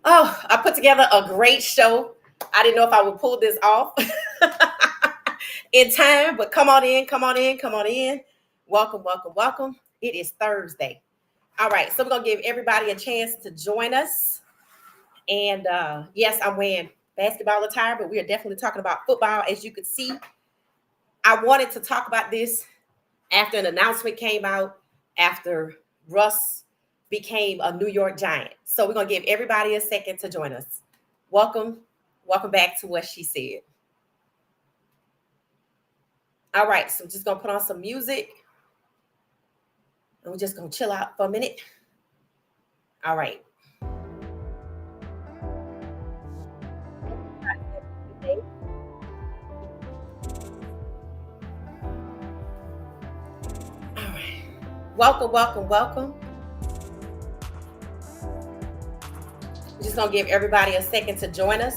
Oh, I put together a great show. I didn't know if I would pull this off in time, but come on in, come on in, come on in. Welcome, welcome, welcome. It is Thursday. All right, so we're gonna give everybody a chance to join us. And yes, I'm wearing basketball attire, but we are definitely talking about football. As you can see, I wanted to talk about this after an announcement came out after Russ became a New York Giant. So we're gonna give everybody a second to join us. Welcome, welcome back to what she said. All right, so just gonna put on some music and we're just gonna chill out for a minute. All right. All right. Welcome, welcome, welcome. We're just gonna give everybody a second to join us.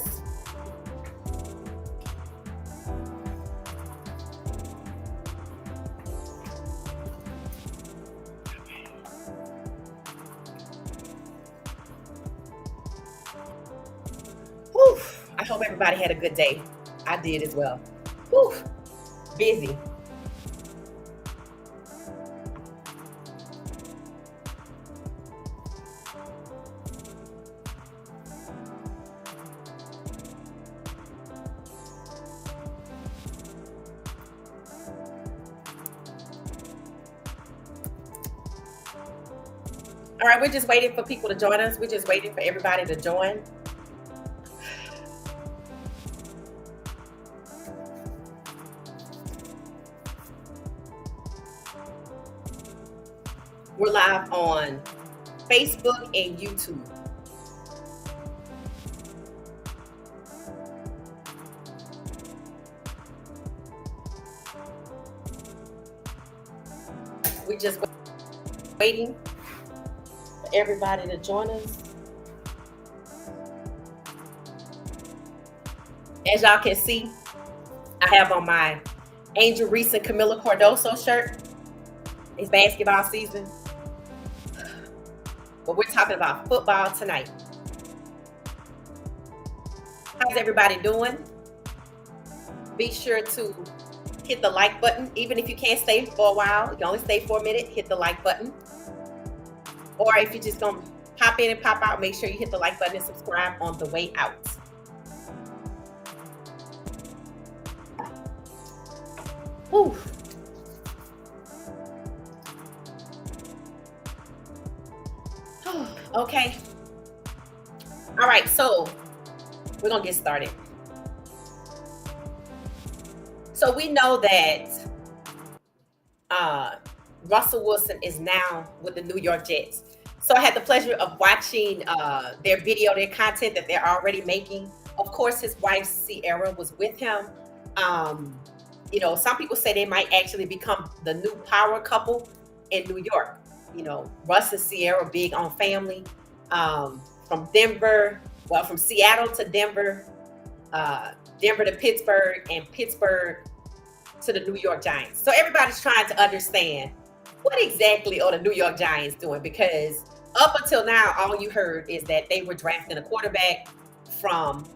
Whew. I hope everybody had a good day. I did as well. Whew. Busy. All right, we're just waiting for people to join us. We're just waiting for everybody to join. We're live on Facebook and YouTube. We're just waiting for everybody to join us. As y'all can see, I have on my Angel Reese and Camila Cordoso shirt. It's basketball season. But we're talking about football tonight. How's everybody doing? Be sure to hit the like button. Even if you can't stay for a while, you can only stay for a minute, hit the like button. Or if you're just gonna pop in and pop out, make sure you hit the like button and subscribe on the way out. Whew. Okay. All right, so we're gonna get started. So we know that Russell Wilson is now with the New York Jets. So I had the pleasure of watching their video, their content that they're already making. Of course, his wife Sierra was with him. Um, some people say they might actually become the new power couple in New York. Russ and Sierra big on family. From Denver, well, from Seattle to Denver, Denver to Pittsburgh, and Pittsburgh to the New York Giants. So everybody's trying to understand what exactly are the New York Giants doing, because up until now, all you heard is that they were drafting a quarterback from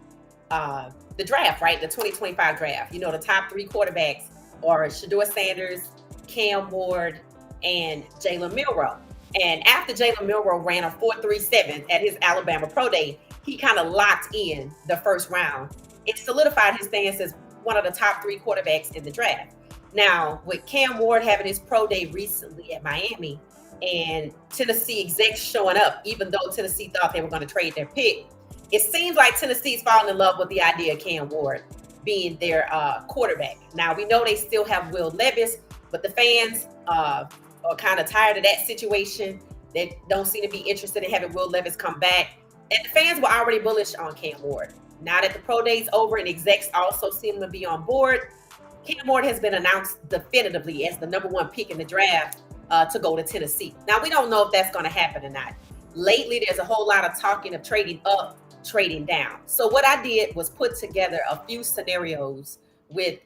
the draft, right? The 2025 draft. The top three quarterbacks are Shedeur Sanders, Cam Ward, and Jalen Milroe. And after Jalen Milroe ran a 4.37 at his Alabama Pro Day, he kind of locked in the first round. It solidified his stance as one of the top three quarterbacks in the draft. Now, with Cam Ward having his pro day recently at Miami and Tennessee execs showing up, even though Tennessee thought they were going to trade their pick, it seems like Tennessee's falling in love with the idea of Cam Ward being their quarterback. Now, we know they still have Will Levis, but the fans are kind of tired of that situation. They don't seem to be interested in having Will Levis come back. And the fans were already bullish on Cam Ward. Now that the pro day's over and execs also seem to be on board, Cam Ward has been announced definitively as the number one pick in the draft to go to Tennessee. Now, we don't know if that's going to happen or not. Lately, there's a whole lot of talking of trading up, trading down. So what I did was put together a few scenarios with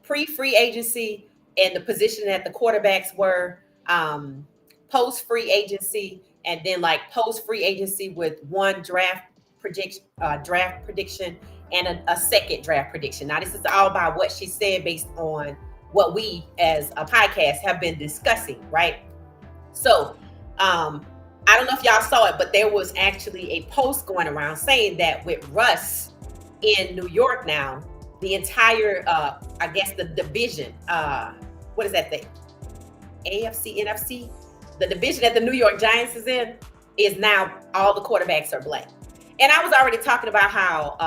pre-free agency and the position that the quarterbacks were, post-free agency, and then like post free agency with one draft prediction, and a second draft prediction. Now this is all about what she said based on what we as a podcast have been discussing, right? So, I don't know if y'all saw it, but there was actually a post going around saying that with Russ in New York now, the entire, I guess the division, what is that thing? AFC, NFC, the division that the New York Giants is in, is now all the quarterbacks are black. And I was already talking about how,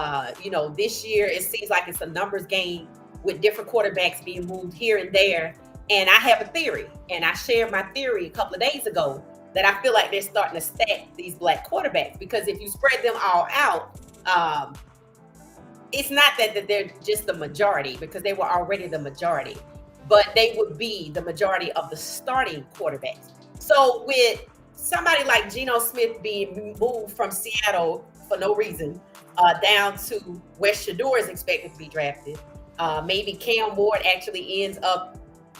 this year it seems like it's a numbers game with different quarterbacks being moved here and there. And I have a theory, and I shared my theory a couple of days ago that I feel like they're starting to stack these black quarterbacks, because if you spread them all out, it's not that they're just the majority, because they were already the majority, but they would be the majority of the starting quarterbacks. So with somebody like Geno Smith being moved from Seattle for no reason down to where Shedeur is expected to be drafted, maybe Cam Ward actually ends up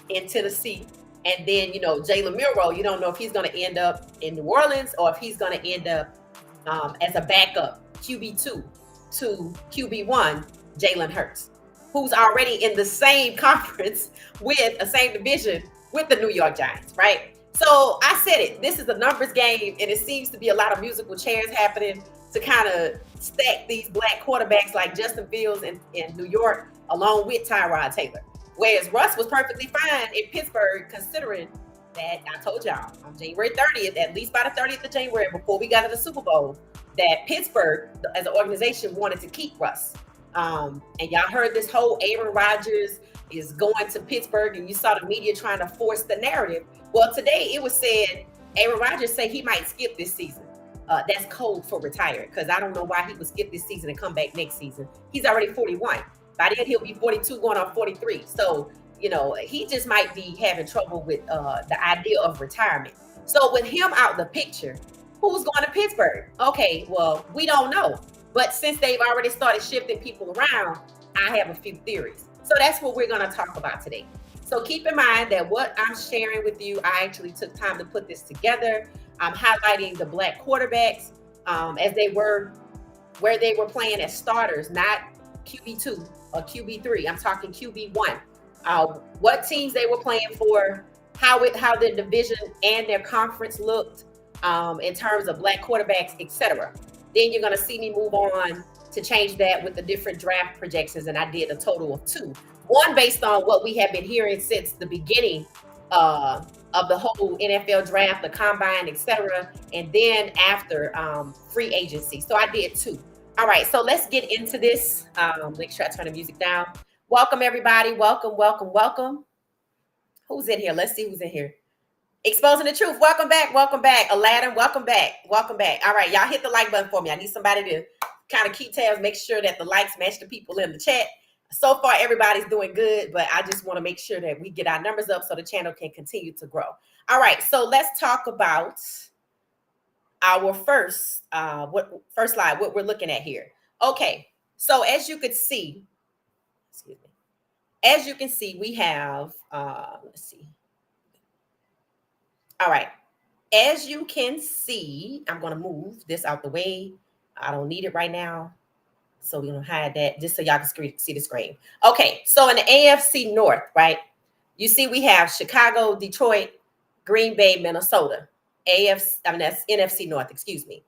in Tennessee, and then Jalen Milroe, you don't know if he's going to end up in New Orleans or if he's going to end up as a backup QB2 to QB1 Jalen Hurts, who's already in the same conference with the same division with the New York Giants, right? So I said it. This is a numbers game, and it seems to be a lot of musical chairs happening to kind of stack these black quarterbacks like Justin Fields in New York along with Tyrod Taylor. Whereas Russ was perfectly fine in Pittsburgh, considering that I told y'all on January 30th, at least by the 30th of January, before we got to the Super Bowl, that Pittsburgh as an organization wanted to keep Russ. And y'all heard this whole Aaron Rodgers is going to Pittsburgh, and you saw the media trying to force the narrative. Well, today it was said Aaron Rodgers said he might skip this season. That's code for retired, because I don't know why he would skip this season and come back next season. He's already 41. By then he'll be 42 going on 43. So, he just might be having trouble with the idea of retirement. So with him out the picture, who's going to Pittsburgh? Okay, well, we don't know. But since they've already started shifting people around, I have a few theories. So that's what we're going to talk about today. So keep in mind that what I'm sharing with you, I actually took time to put this together. I'm highlighting the black quarterbacks as they were, where they were playing as starters, not QB2 or QB3. I'm talking QB1. What teams they were playing for, how their division and their conference looked in terms of black quarterbacks, etc. Then you're going to see me move on to change that with the different draft projections, and I did a total of 2. One based on what we have been hearing since the beginning of the whole NFL draft, the combine, etc., and then after free agency. So I did 2. All right, so let's get into this. Make sure I turn the music down. Welcome, everybody. Welcome, welcome, welcome. Who's in here? Let's see who's in here. Exposing the Truth. Welcome back. Welcome back. Aladdin, welcome back. Welcome back. All right, y'all hit the like button for me. I need somebody to kind of keep tabs, make sure that the likes match the people in the chat. So far, everybody's doing good, but I just want to make sure that we get our numbers up so the channel can continue to grow. All right, so let's talk about our first slide, what we're looking at here. Okay, so as you can see, we have, let's see. All right, as you can see, I'm going to move this out the way. I don't need it right now. So we're going to hide that just so y'all can see the screen. Okay, so in the AFC North, right, you see we have Chicago, Detroit, Green Bay, Minnesota. That's NFC North, excuse me.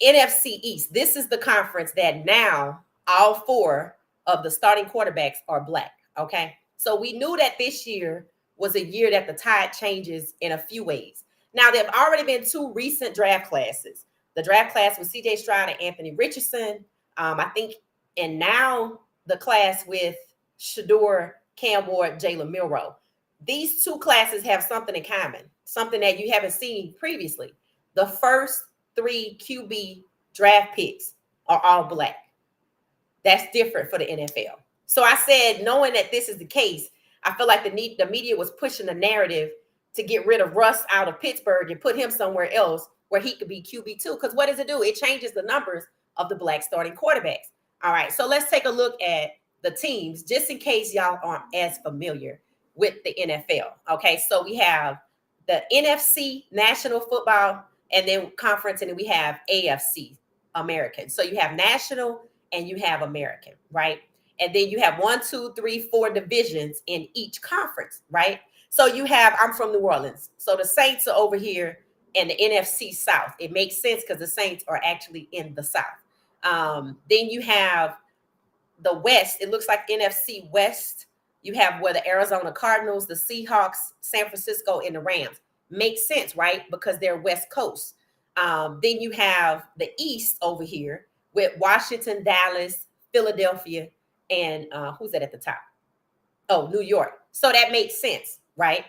NFC East, this is the conference that now all 4 of the starting quarterbacks are black, okay? So we knew that this year was a year that the tide changes in a few ways. Now, there have already been 2 recent draft classes. The draft class with C.J. Stroud and Anthony Richardson, I think, and now the class with Shedeur, Cam Ward, Jalen Milroe. These 2 classes have something in common, something that you haven't seen previously. The first 3 QB draft picks are all black. That's different for the NFL. So I said, knowing that this is the case, I feel like the media was pushing the narrative to get rid of Russ out of Pittsburgh and put him somewhere else where he could be QB2. Because what does it do? It changes the numbers of the black starting quarterbacks. All right, so let's take a look at the teams, just in case y'all aren't as familiar with the NFL. Okay, so we have the NFC, National Football and then conference, and then we have AFC, American. So you have national and you have American, right? And then you have 1, 2, 3, 4 divisions in each conference, right? So you have, I'm from New Orleans. So the Saints are over here in the NFC South. It makes sense because the Saints are actually in the South. Then you have the West. It looks like NFC West. You have where the Arizona Cardinals, the Seahawks, San Francisco, and the Rams. Makes sense, right? Because they're West Coast. Then you have the East over here with Washington, Dallas, Philadelphia, and who's that at the top? Oh, New York. So that makes sense, right?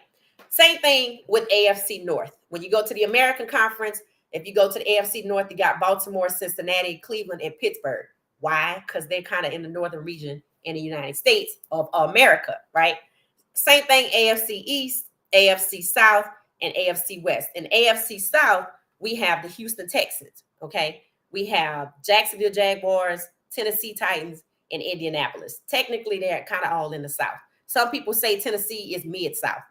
Same thing with AFC North. When you go to the American Conference, if you go to the AFC North, you got Baltimore, Cincinnati, Cleveland, and Pittsburgh. Why? Because they're kind of in the northern region in the United States of America, right? Same thing, AFC East, AFC South, and AFC West. In AFC South, we have the Houston Texans, okay? We have Jacksonville Jaguars, Tennessee Titans, and Indianapolis. Technically, they're kind of all in the South. Some people say Tennessee is mid-South,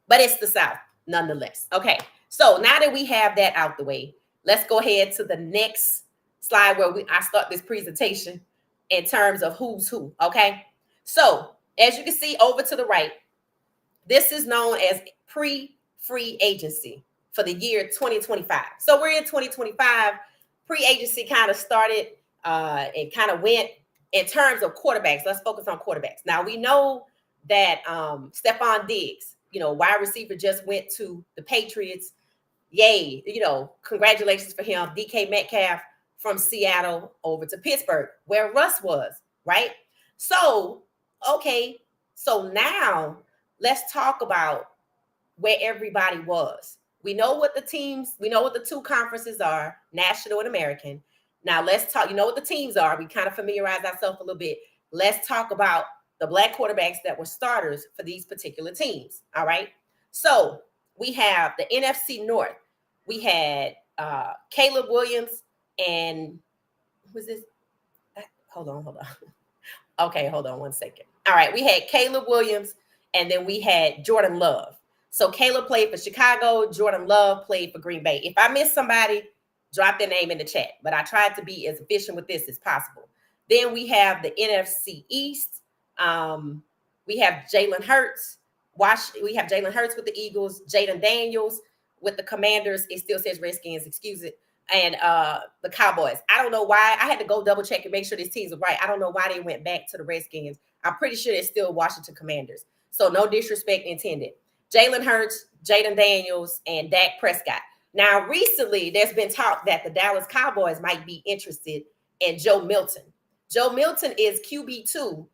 but it's the South nonetheless. Okay, so now that we have that out the way, let's go ahead to the next slide where I start this presentation in terms of who's who, okay? So as you can see over to the right, this is known as pre-free agency for the year 2025. So we're in 2025. Pre-agency kind of started and kind of went in terms of quarterbacks. Let's focus on quarterbacks. Now we know that Stephon Diggs, wide receiver, just went to the Patriots. Yay, congratulations for him. DK Metcalf from Seattle over to Pittsburgh, where Russ was, right? So, okay, so now let's talk about where everybody was. We know what the two conferences are, National and American. Now let's talk, what the teams are. We kind of familiarize ourselves a little bit. Let's talk about the Black quarterbacks that were starters for these particular teams. All right. So we have the NFC North. We had Caleb Williams and who's this? Hold on. Okay, hold on one second. All right. We had Caleb Williams and then we had Jordan Love. So Caleb played for Chicago. Jordan Love played for Green Bay. If I miss somebody, drop their name in the chat. But I tried to be as efficient with this as possible. Then we have the NFC East. We have Jalen Hurts. We have Jalen Hurts with the Eagles. Jaden Daniels with the Commanders. It still says Redskins, excuse it. And the Cowboys. I don't know why. I had to go double check and make sure these teams are right. I don't know why they went back to the Redskins. I'm pretty sure it's still Washington Commanders. So no disrespect intended. Jalen Hurts, Jaden Daniels, and Dak Prescott. Now, recently, there's been talk that the Dallas Cowboys might be interested in Joe Milton. Joe Milton is QB2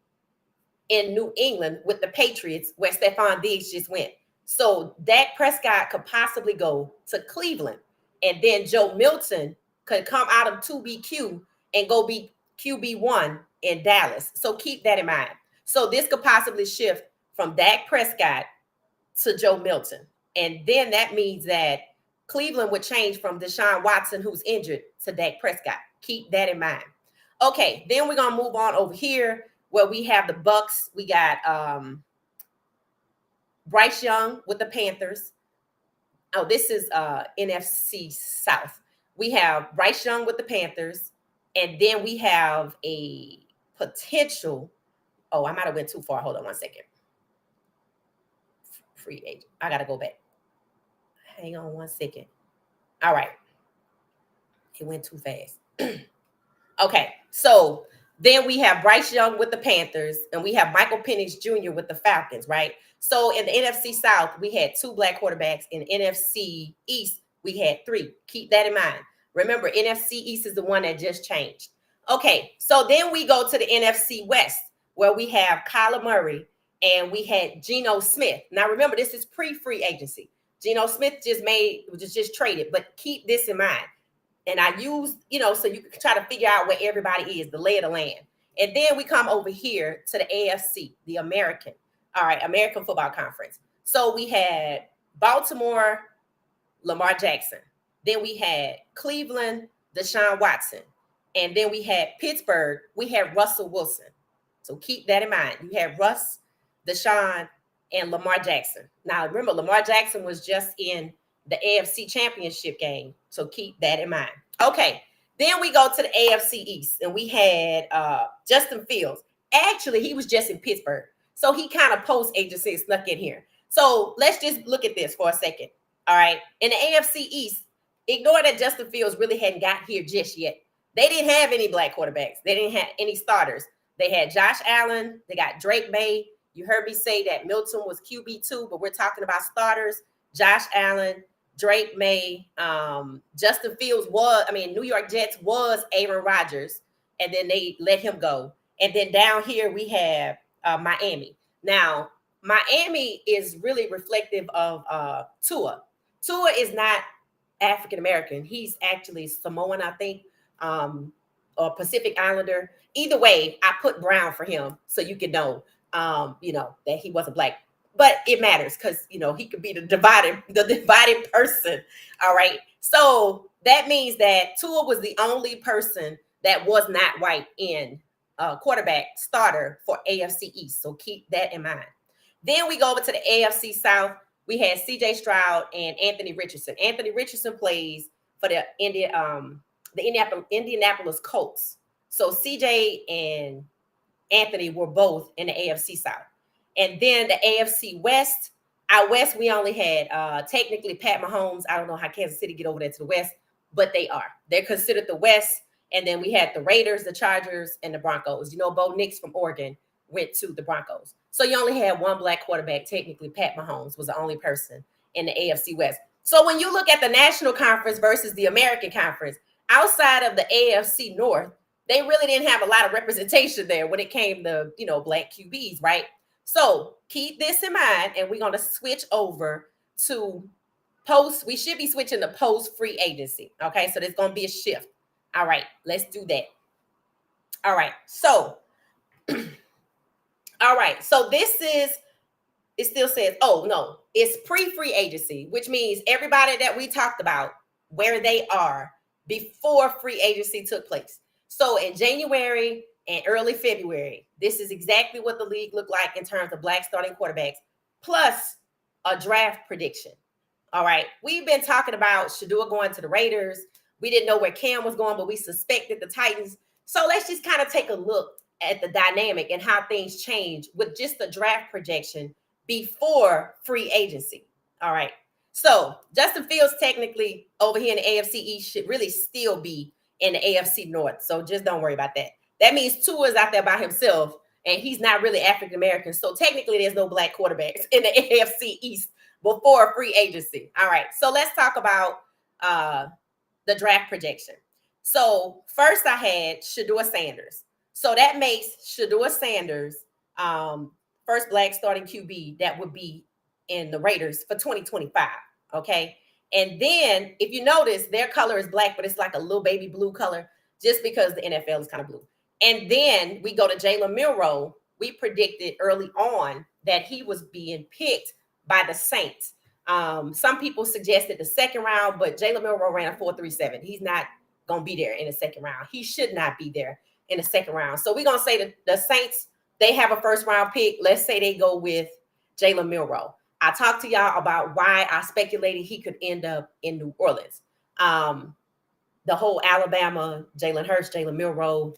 in New England with the Patriots, where Stephon Diggs just went. So Dak Prescott could possibly go to Cleveland, and then Joe Milton could come out of 2BQ and go be QB1 in Dallas. So keep that in mind. So this could possibly shift from Dak Prescott to Joe Milton. And then that means that Cleveland would change from Deshaun Watson, who's injured, to Dak Prescott. Keep that in mind. Okay, then we're going to move on over here where we have the Bucks. We got Bryce Young with the Panthers. Oh, this is NFC South. We have Bryce Young with the Panthers. And then we have a potential. Oh, I might have went too far. Hold on one second. Free agent. I got to go back. Hang on one second. All right. It went too fast. Okay. So then we have Bryce Young with the Panthers and we have Michael Penix Jr. with the Falcons, right? So in the NFC South, we had 2 Black quarterbacks. In NFC East, we had 3. Keep that in mind. Remember, NFC East is the one that just changed. Okay. So then we go to the NFC West where we have Kyler Murray and we had Geno Smith. Now, remember, this is pre-free agency. Geno Smith just traded, but keep this in mind. And I use, so you can try to figure out where everybody is, the lay of the land. And then we come over here to the AFC, the American Football Conference. So we had Baltimore, Lamar Jackson. Then we had Cleveland, Deshaun Watson. And then we had Pittsburgh, we had Russell Wilson. So keep that in mind. You had Russ, Deshaun, and Lamar Jackson. Now, remember, Lamar Jackson was just in the AFC Championship game. So keep that in mind. Okay. Then we go to the AFC East, and we had Justin Fields. Actually, he was just in Pittsburgh. So he kind of post agency snuck in here. So let's just look at this for a second. All right. In the AFC East, ignore that Justin Fields really hadn't got here just yet. They didn't have any black quarterbacks. They didn't have any starters. They had Josh Allen. They got Drake May. You heard me say that Milton was QB2, but we're talking about starters. Josh Allen, Drake May, Justin Fields New York Jets was Aaron Rodgers, and then they let him go. And then down here we have Miami. Now, Miami is really reflective of Tua. Tua is not African American. He's actually Samoan, I think, or Pacific Islander. Either way, I put brown for him so you can know, that he wasn't black. But it matters because, he could be the divided person. All right. So that means that Tua was the only person that was not white in quarterback starter for AFC East. So keep that in mind. Then we go over to the AFC South. We had CJ Stroud and Anthony Richardson. Anthony Richardson plays for the Indianapolis Colts. So CJ and Anthony were both in the AFC South. And then the AFC West, out West, we only had technically Pat Mahomes. I don't know how Kansas City get over there to the West, but they are. They're considered the West. And then we had the Raiders, the Chargers, and the Broncos. Bo Nix from Oregon went to the Broncos. So you only had one black quarterback. Technically, Pat Mahomes was the only person in the AFC West. So when you look at the National Conference versus the American Conference, outside of the AFC North, they really didn't have a lot of representation there when it came to, black QBs, right? So keep this in mind, and we're going to switch over to post. We should be switching to post free agency. Okay, so there's going to be a shift. All right, let's do that. All right, so it still says, it's pre-free agency, which means everybody that we talked about, where they are before free agency took place. So in January and early February, this is exactly what the league looked like in terms of black starting quarterbacks, plus a draft prediction. All right. We've been talking about Shedeur going to the Raiders. We didn't know where Cam was going, but we suspected the Titans. So let's just kind of take a look at the dynamic and how things change with just the draft projection before free agency. All right. So Justin Fields technically over here in the AFC East should really still be in the AFC North. So just don't worry about that. That means Tua is out there by himself, and he's not really African American. So technically there's no black quarterbacks in the AFC East before free agency. All right. So let's talk about the draft projection. So first I had Shedeur Sanders. So that makes Shedeur Sanders first black starting QB that would be in the Raiders for 2025. Okay. And then if you notice, their color is black, but it's like a little baby blue color just because the NFL is kind of blue. And then we go to Jalen Milroe. We predicted early on that he was being picked by the Saints. Some people suggested the second round, but Jalen Milroe ran a 4.37. He's not going to be there in the second round. He should not be there in the second round. So we're going to say that the Saints, they have a first round pick. Let's say they go with Jalen Milroe. I talked to y'all about why I speculated he could end up in New Orleans. The whole Alabama, Jalen Hurts, Jalen Milroe,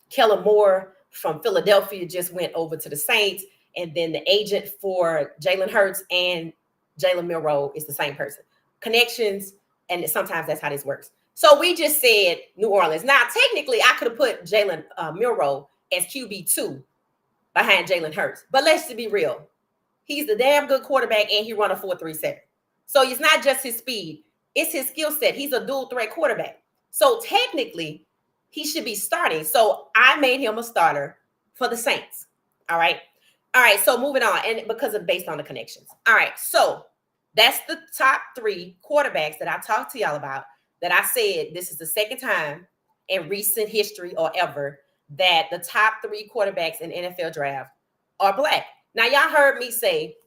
Kellen Moore from Philadelphia just went over to the Saints. And then the agent for Jalen Hurts and Jalen Milroe is the same person. Connections, and sometimes that's how this works. So we just said New Orleans. Now, technically, I could have put Jalen Milroe as QB2 behind Jalen Hurts. But let's be real. He's a damn good quarterback, and he run a 4.37. So it's not just his speed. It's his skill set. He's a dual threat quarterback. So technically, he should be starting. So I made him a starter for the Saints. All right. All right. So moving on. And because of based on the connections. All right. So that's the top 3 quarterbacks that I talked to y'all about that I said this is the second time in recent history or ever that the top 3 quarterbacks in NFL draft are black. Now, y'all heard me say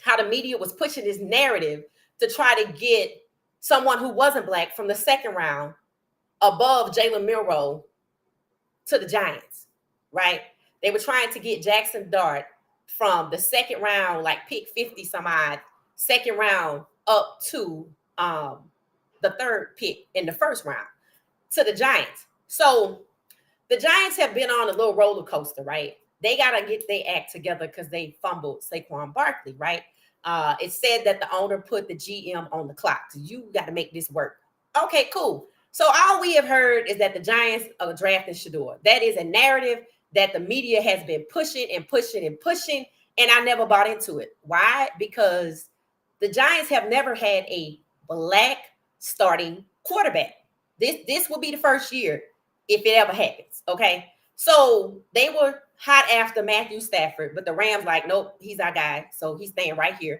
how the media was pushing this narrative to try to get someone who wasn't black from the second round above Jalen Milroe to the Giants, right? They were trying to get Jackson Dart from the second round, like pick 50 some odd, second round up to the third pick in the first round to the Giants. So the Giants have been on a little roller coaster, right? They got to get their act together because they fumbled Saquon Barkley, right? It said that the owner put the GM on the clock. So you got to make this work. Okay, cool. So all we have heard is that the Giants are drafting Shedeur. That is a narrative that the media has been pushing and pushing and pushing, and I never bought into it. Why? Because the Giants have never had a black starting quarterback. This will be the first year if it ever happens. Okay. So they were hot after Matthew Stafford, but the Rams like, nope, he's our guy. So he's staying right here.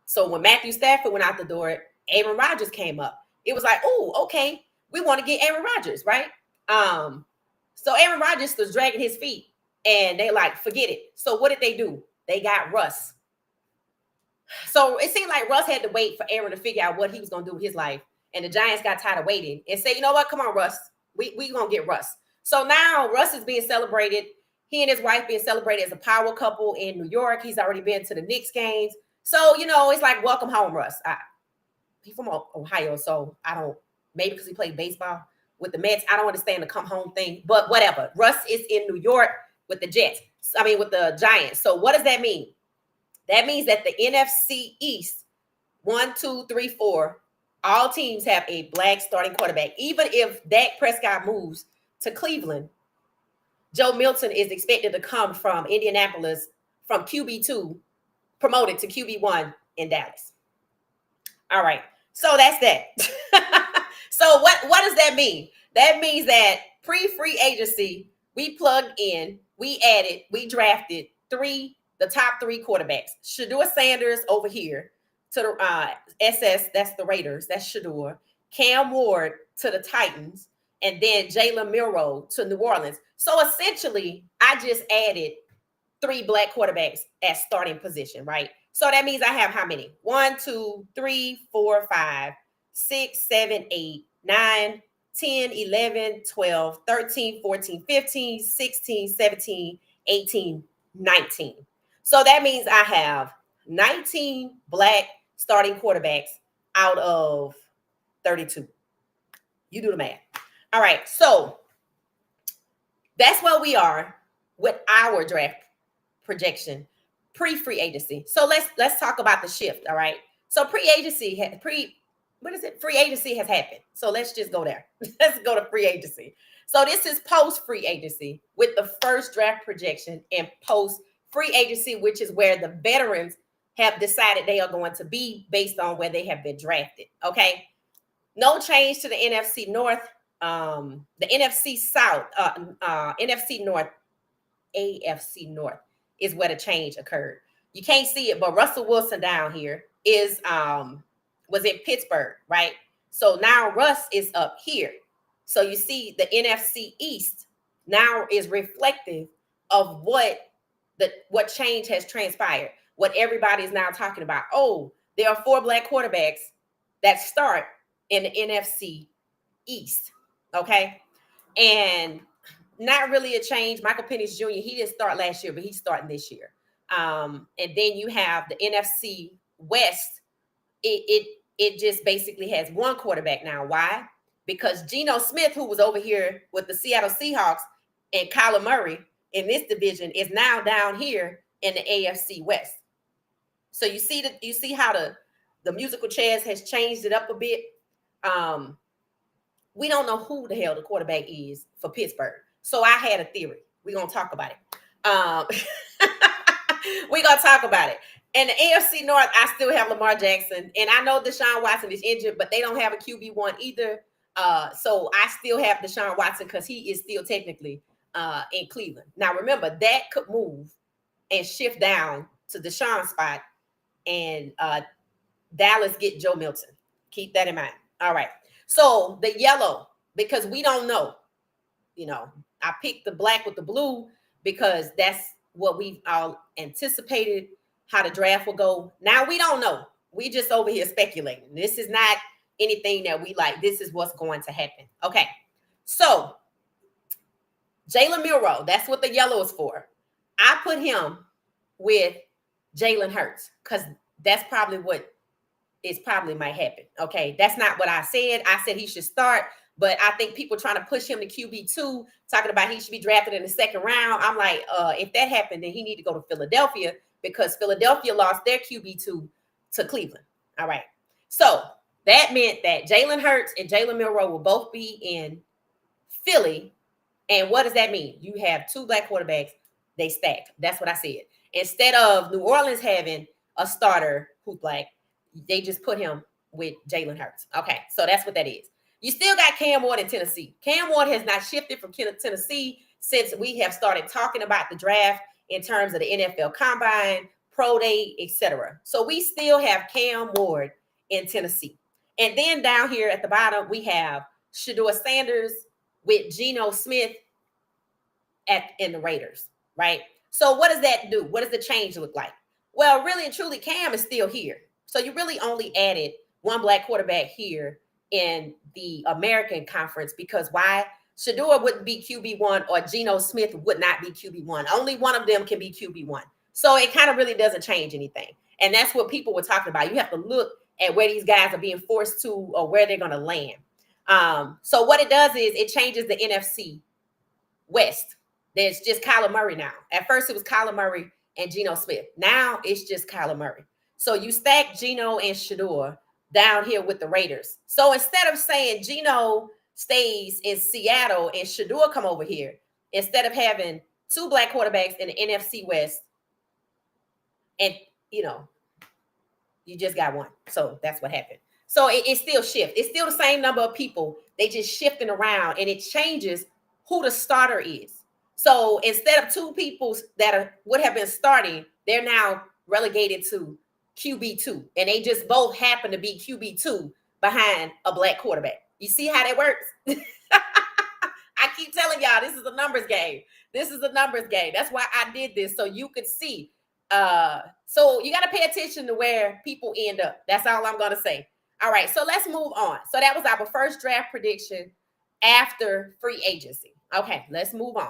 So when Matthew Stafford went out the door, Aaron Rodgers came up. It was like, oh, okay, we want to get Aaron Rodgers, right? So Aaron Rodgers was dragging his feet and they like, forget it. So what did they do? They got Russ. So it seemed like Russ had to wait for Aaron to figure out what he was going to do with his life. And the Giants got tired of waiting and said, you know what? Come on, Russ. We going to get Russ. So now Russ is being celebrated. He and his wife being celebrated as a power couple in New York. He's already been to the Knicks games. So, it's like, welcome home, Russ. He's from Ohio, so I don't, maybe because he played baseball with the Mets. I don't understand the come home thing, but whatever. Russ is in New York with the with the Giants. So what does that mean? That means that the NFC East, 1, 2, 3, 4, all teams have a black starting quarterback. Even if Dak Prescott moves to Cleveland, Joe Milton is expected to come from Indianapolis from QB2, promoted to QB1 in Dallas. All right. So that's that. So what does that mean? That means that pre-free agency, we plugged in, we added, we drafted the top 3 quarterbacks. Shedeur Sanders over here to the SS, that's the Raiders, that's Shedeur. Cam Ward to the Titans, and then Jalen Milroe to New Orleans. So essentially, I just added 3 black quarterbacks at starting position, right? So that means I have how many? 1, 2, 3, 4, 5, 6, 7, 8, 9, 10, 11, 12, 13, 14, 15, 16, 17, 18, 19. So that means I have 19 black starting quarterbacks out of 32. You do the math. All right. So that's where we are with our draft projection pre-free agency. So let's talk about the shift. All right. So free agency has happened. So let's just go there. Let's go to free agency. So this is post free agency with the first draft projection and post free agency, which is where the veterans have decided they are going to be based on where they have been drafted. Okay. No change to the NFC North. The NFC South, NFC North, AFC North is where the change occurred. You can't see it, but Russell Wilson down here was in Pittsburgh, right? So now Russ is up here. So you see the NFC East now is reflective of what change has transpired, what everybody is now talking about. Oh, there are 4 black quarterbacks that start in the NFC East. Okay. And not really a change. Michael Penix Jr., he didn't start last year, but he's starting this year. And then you have the NFC West. It just basically has 1 quarterback now. Why? Because Geno Smith, who was over here with the Seattle Seahawks, and Kyler Murray in this division is now down here in the AFC West. So you see how the musical chairs has changed it up a bit. We don't know who the hell the quarterback is for Pittsburgh. So I had a theory. We're going to talk about it. We're going to talk about it. And the AFC North, I still have Lamar Jackson. And I know Deshaun Watson is injured, but they don't have a QB1 either. So I still have Deshaun Watson because he is still technically in Cleveland. Now, remember, that could move and shift down to Deshaun's spot and Dallas get Joe Milton. Keep that in mind. All right. So the yellow, because we don't know, I picked the black with the blue because that's what we've all anticipated how the draft will go. Now we don't know. We just over here speculating. This is not anything that we like. This is what's going to happen. Okay. So Jalen Milroe, that's what the yellow is for. I put him with Jalen Hurts because that's probably what it probably might happen. Okay, that's not what I said. I said he should start, but I think people trying to push him to QB2, talking about he should be drafted in the second round. I'm like, if that happened, then he need to go to Philadelphia because Philadelphia lost their QB2 to Cleveland. All right, so that meant that Jalen Hurts and Jalen Milroe will both be in Philly. And what does that mean? You have two black quarterbacks, they stacked. That's what I said. Instead of New Orleans having a starter who's black, they just put him with Jalen Hurts. Okay, so that's what that is. You still got Cam Ward in Tennessee. Cam Ward has not shifted from Tennessee since we have started talking about the draft in terms of the NFL Combine, Pro Day, etc. So we still have Cam Ward in Tennessee. And then down here at the bottom, we have Shedeur Sanders with Geno Smith in the Raiders, right? So what does that do? What does the change look like? Well, really and truly, Cam is still here. So you really only added one black quarterback here in the American Conference because why? Shedeur wouldn't be QB1 or Geno Smith would not be QB1. Only one of them can be QB1. So it kind of really doesn't change anything. And that's what people were talking about. You have to look at where these guys are being forced to or where they're going to land. So what it does is it changes the NFC West. There's just Kyler Murray now. At first, it was Kyler Murray and Geno Smith. Now it's just Kyler Murray. So you stack Geno and Shedeur down here with the Raiders. So instead of saying Geno stays in Seattle and Shedeur come over here, instead of having two black quarterbacks in the NFC West, and you just got one. So that's what happened. So it still shifts. It's still the same number of people. They just shifting around, and it changes who the starter is. So instead of two people that would have been starting, they're now relegated to QB2, and they just both happen to be QB2 behind a black quarterback. You see how that works? I keep telling y'all, this is a numbers game. This is a numbers game. That's why I did this, so you could see. So you got to pay attention to where people end up. That's all I'm going to say. All right, so let's move on. So that was our first draft prediction after free agency. Okay, let's move on.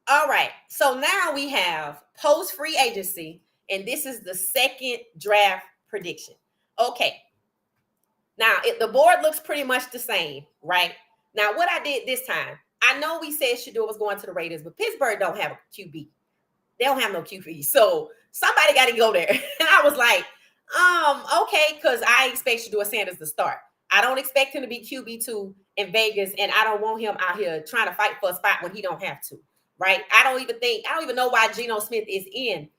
All right, so now we have post free agency, and this is the second draft prediction. Okay, now the board looks pretty much the same, right? Now, what I did this time, I know we said Shedeur was going to the Raiders, but Pittsburgh don't have a QB. They don't have no QB, so somebody got to go there. And I was like, okay, because I expect Shedeur Sanders to start. I don't expect him to be QB2 in Vegas, and I don't want him out here trying to fight for a spot when he don't have to, right? I don't even know why Geno Smith is in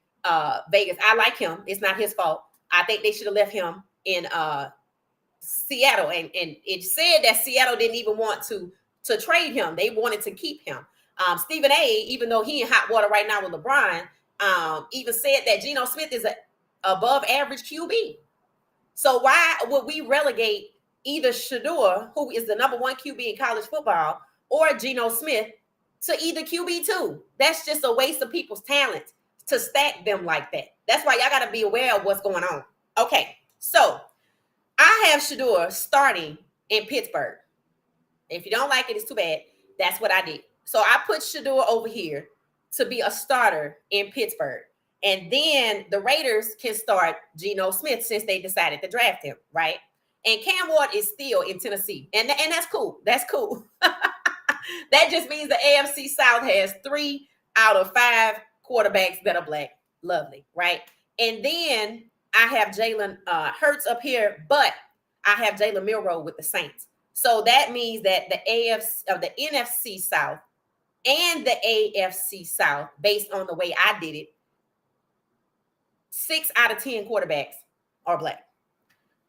Vegas. I like him. It's not his fault. I think they should have left him in Seattle, and it said that Seattle didn't even want to trade him. They wanted to keep him. Stephen A., even though he in hot water right now with LeBron, even said that Geno Smith is an above average QB. So why would we relegate either Shedeur, who is the number one QB in college football, or Geno Smith to either QB2? That's just a waste of people's talent to stack them like that. That's why y'all got to be aware of what's going on. Okay, so I have Shedeur starting in Pittsburgh. If you don't like it, it's too bad. That's what I did. So I put Shedeur over here to be a starter in Pittsburgh. And then the Raiders can start Geno Smith since they decided to draft him, right? And Cam Ward is still in Tennessee. And that's cool. That's cool. That just means the AFC South has 3 out of 5 quarterbacks that are black. Lovely, right? And then I have Jalen Hurts up here, but I have Jalen Milroe with the Saints. So that means that the NFC South and the AFC South, based on the way I did it, 6 out of 10 quarterbacks are black.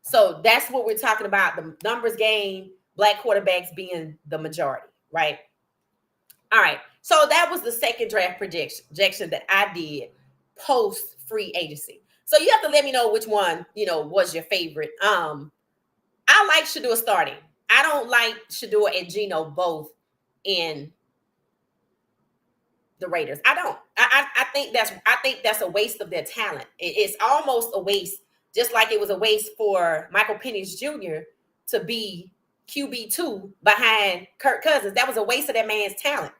So that's what we're talking about, the numbers game, black quarterbacks being the majority, right? All right. So that was the second draft projection that I did post free agency. So you have to let me know which one, was your favorite. I like Shedeur starting. I don't like Shedeur and Geno both in the Raiders. I don't. I think that's a waste of their talent. It's almost a waste, just like it was a waste for Michael Penix Jr. to be QB2 behind Kirk Cousins. That was a waste of that man's talent.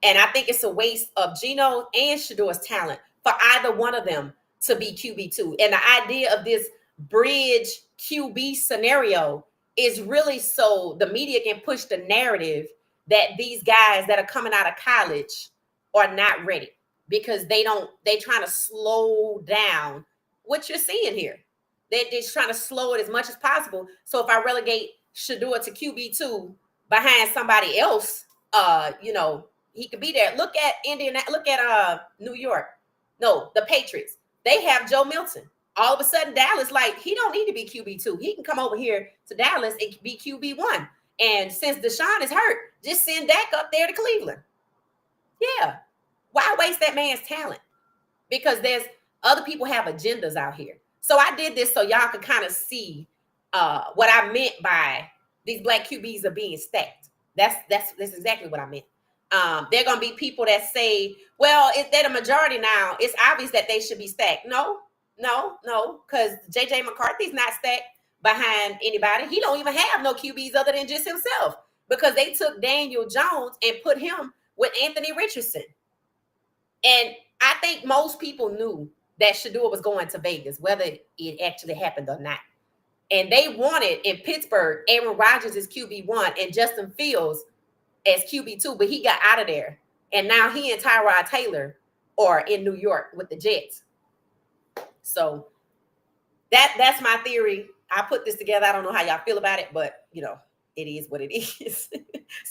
And I think it's a waste of Geno and Shedeur's talent for either one of them to be QB2. And the idea of this bridge QB scenario is really so the media can push the narrative that these guys that are coming out of college are not ready because they trying to slow down what you're seeing here. They're just trying to slow it as much as possible. So if I relegate Shedeur to QB2 behind somebody else, he could be there. Look at New York. No, the Patriots. They have Joe Milton. All of a sudden, Dallas, like, he don't need to be QB2. He can come over here to Dallas and be QB1. And since Deshaun is hurt, just send Dak up there to Cleveland. Yeah. Why waste that man's talent? Because there's other people have agendas out here. So I did this so y'all could kind of see what I meant by these black QBs are being stacked. That's exactly what I meant. There are going to be people that say, well, if they're the majority now, it's obvious that they should be stacked. No, because JJ McCarthy's not stacked behind anybody. He don't even have no QBs other than just himself because they took Daniel Jones and put him with Anthony Richardson. And I think most people knew that Shedeur was going to Vegas, whether it actually happened or not. And they wanted in Pittsburgh, Aaron Rodgers is QB1 and Justin Fields as QB2, but he got out of there. And now he and Tyrod Taylor are in New York with the Jets. So that's my theory. I put this together. I don't know how y'all feel about it, but it is what it is. So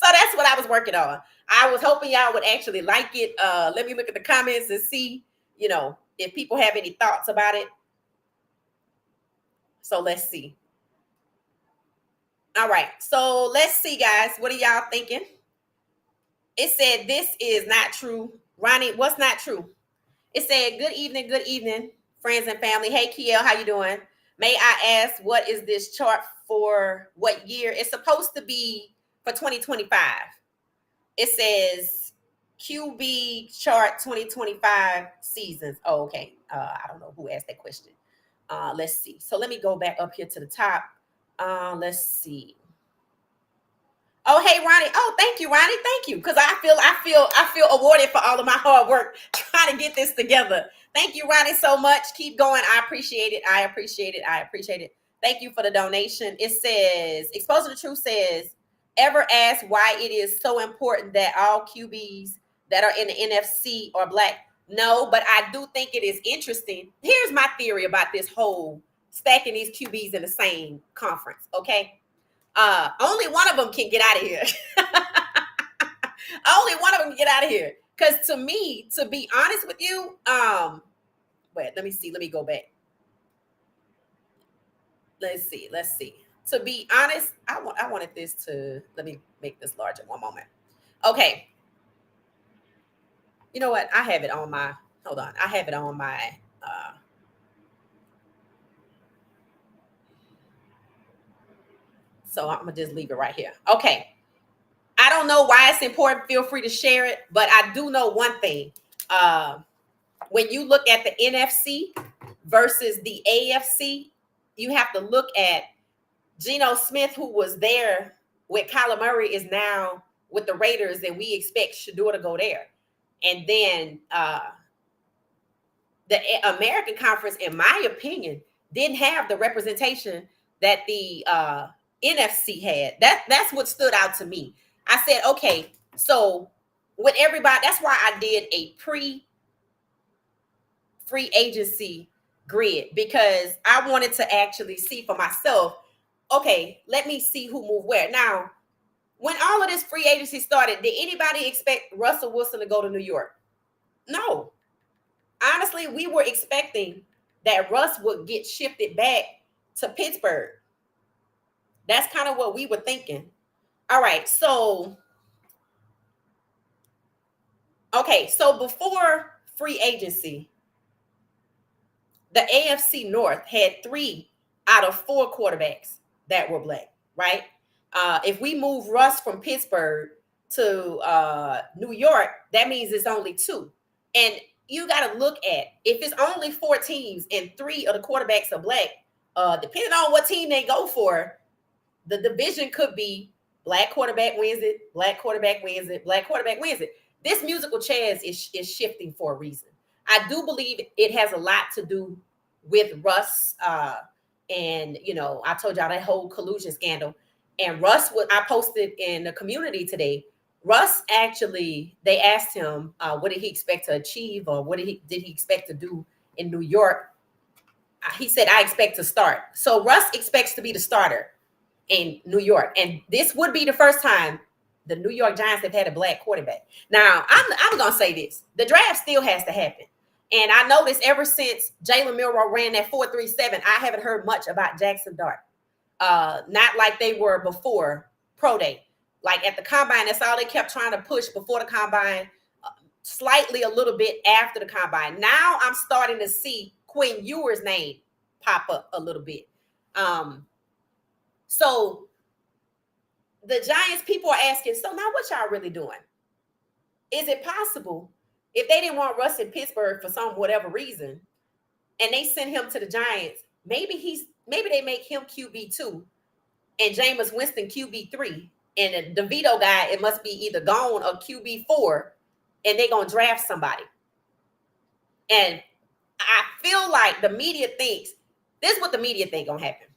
that's what I was working on. I was hoping y'all would actually like it. Let me look at the comments and see, if people have any thoughts about it. So let's see. All right. So let's see, guys. What are y'all thinking? It said, this is not true. Ronnie, what's not true? It said, good evening, friends and family. Hey, Kiel, how you doing? May I ask, what is this chart for what year? It's supposed to be for 2025. It says QB chart 2025 seasons. Oh, okay. I don't know who asked that question. Let's see. So let me go back up here to the top. Let's see. Oh, hey, Ronnie. Oh, thank you, Ronnie. Thank you. Because I feel awarded for all of my hard work trying to get this together. Thank you, Ronnie, so much. Keep going. I appreciate it. Thank you for the donation. It says, Exposing the Truth says, ever ask why it is so important that all QBs that are in the NFC are black? No, but I do think it is interesting. Here's my theory about this whole stacking these QBs in the same conference, okay? Only one of them can get out of here. Only one of them can get out of here. Because to me, to be honest with you, wait, let me see. Let me go back. Let's see. To be honest, I wanted this to, let me make this larger. One moment. Okay. You know what? I have it on my, hold on. I have it on my, so I'm going to just leave it right here. Okay. I don't know why it's important. Feel free to share it. But I do know one thing. When you look at the NFC versus the AFC, you have to look at Geno Smith, who was there with Kyler Murray, is now with the Raiders, and we expect Shedeur to go there. And then the American Conference, in my opinion, didn't have the representation that the NFC had. That's what stood out to me. I said, okay, so with everybody, that's why I did a free agency grid, because I wanted to actually see for myself, okay, let me see who moved where. Now, when all of this free agency started, did anybody expect Russell Wilson to go to New York? No. Honestly, we were expecting that Russ would get shifted back to Pittsburgh. That's kind of what we were thinking. All right, so, okay, so before free agency, the AFC North had 3 out of 4 quarterbacks that were black, right? If we move Russ from Pittsburgh to New York, that means it's only 2. And you got to look at, if it's only 4 teams and 3 of the quarterbacks are black, depending on what team they go for, the division could be black quarterback wins it, black quarterback wins it, black quarterback wins it. This musical chairs is shifting for a reason. I do believe it has a lot to do with Russ And I told y'all that whole collusion scandal. And I posted in the community today. Russ actually, they asked him what did he expect to achieve, or what did he expect to do in New York. He said, I expect to start. So Russ expects to be the starter in New York. And this would be the first time the New York Giants have had a black quarterback. Now, I'm going to say this. The draft still has to happen. And I noticed ever since Jalen Milroe ran that 4.37, I haven't heard much about Jackson Dart. Not like they were before pro day. Like at the combine, that's all they kept trying to push before the combine, slightly a little bit after the combine. Now I'm starting to see Quinn Ewers' name pop up a little bit. So the Giants, people are asking, so now what y'all really doing? Is it possible if they didn't want Russ in Pittsburgh for some whatever reason, and they send him to the Giants, maybe they make him QB2 and Jameis Winston QB3, and the DeVito guy, it must be either gone or QB4, and they're going to draft somebody. And I feel like the media thinks, this is what the media think going to happen.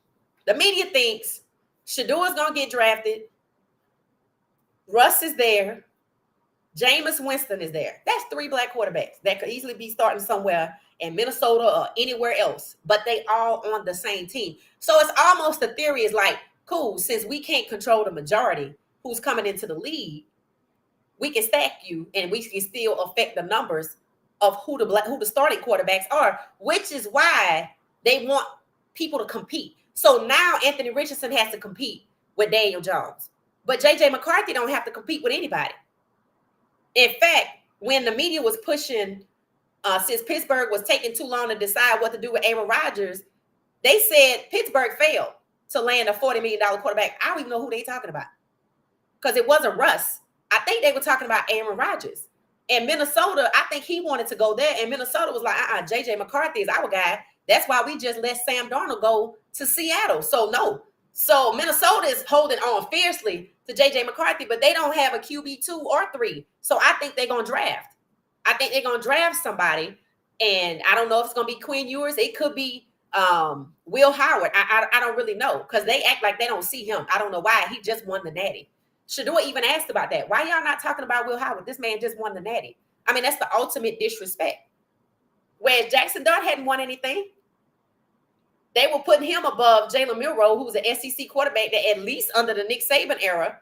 The media thinks Shedeur is going to get drafted. Russ is there. Jameis Winston is there. That's 3 black quarterbacks that could easily be starting somewhere in Minnesota or anywhere else, but they all on the same team. So it's almost, the theory is like, cool, since we can't control the majority who's coming into the league, we can stack you and we can still affect the numbers of who the starting quarterbacks are, which is why they want people to compete. So now Anthony Richardson has to compete with Daniel Jones, but JJ McCarthy don't have to compete with anybody. In fact, when the media was pushing, since Pittsburgh was taking too long to decide what to do with Aaron Rodgers, they said Pittsburgh failed to land a $40 million quarterback. I don't even know who they talking about, because it wasn't Russ. I think they were talking about Aaron Rodgers. And Minnesota, I think he wanted to go there, and Minnesota was like, JJ McCarthy is our guy. That's why we just let Sam Darnold go to Seattle. So no. So Minnesota is holding on fiercely to JJ McCarthy, but they don't have a QB2 or 3. So I think they're going to draft. I think they're going to draft somebody. And I don't know if it's going to be Quinn Ewers. It could be Will Howard. I don't really know, because they act like they don't see him. I don't know why. He just won the Natty. Shedeur even asked about that. Why y'all not talking about Will Howard? This man just won the Natty. I mean, that's the ultimate disrespect. Whereas Jackson Dart hadn't won anything. They were putting him above Jalen Milroe, who was an SEC quarterback that at least under the Nick Saban era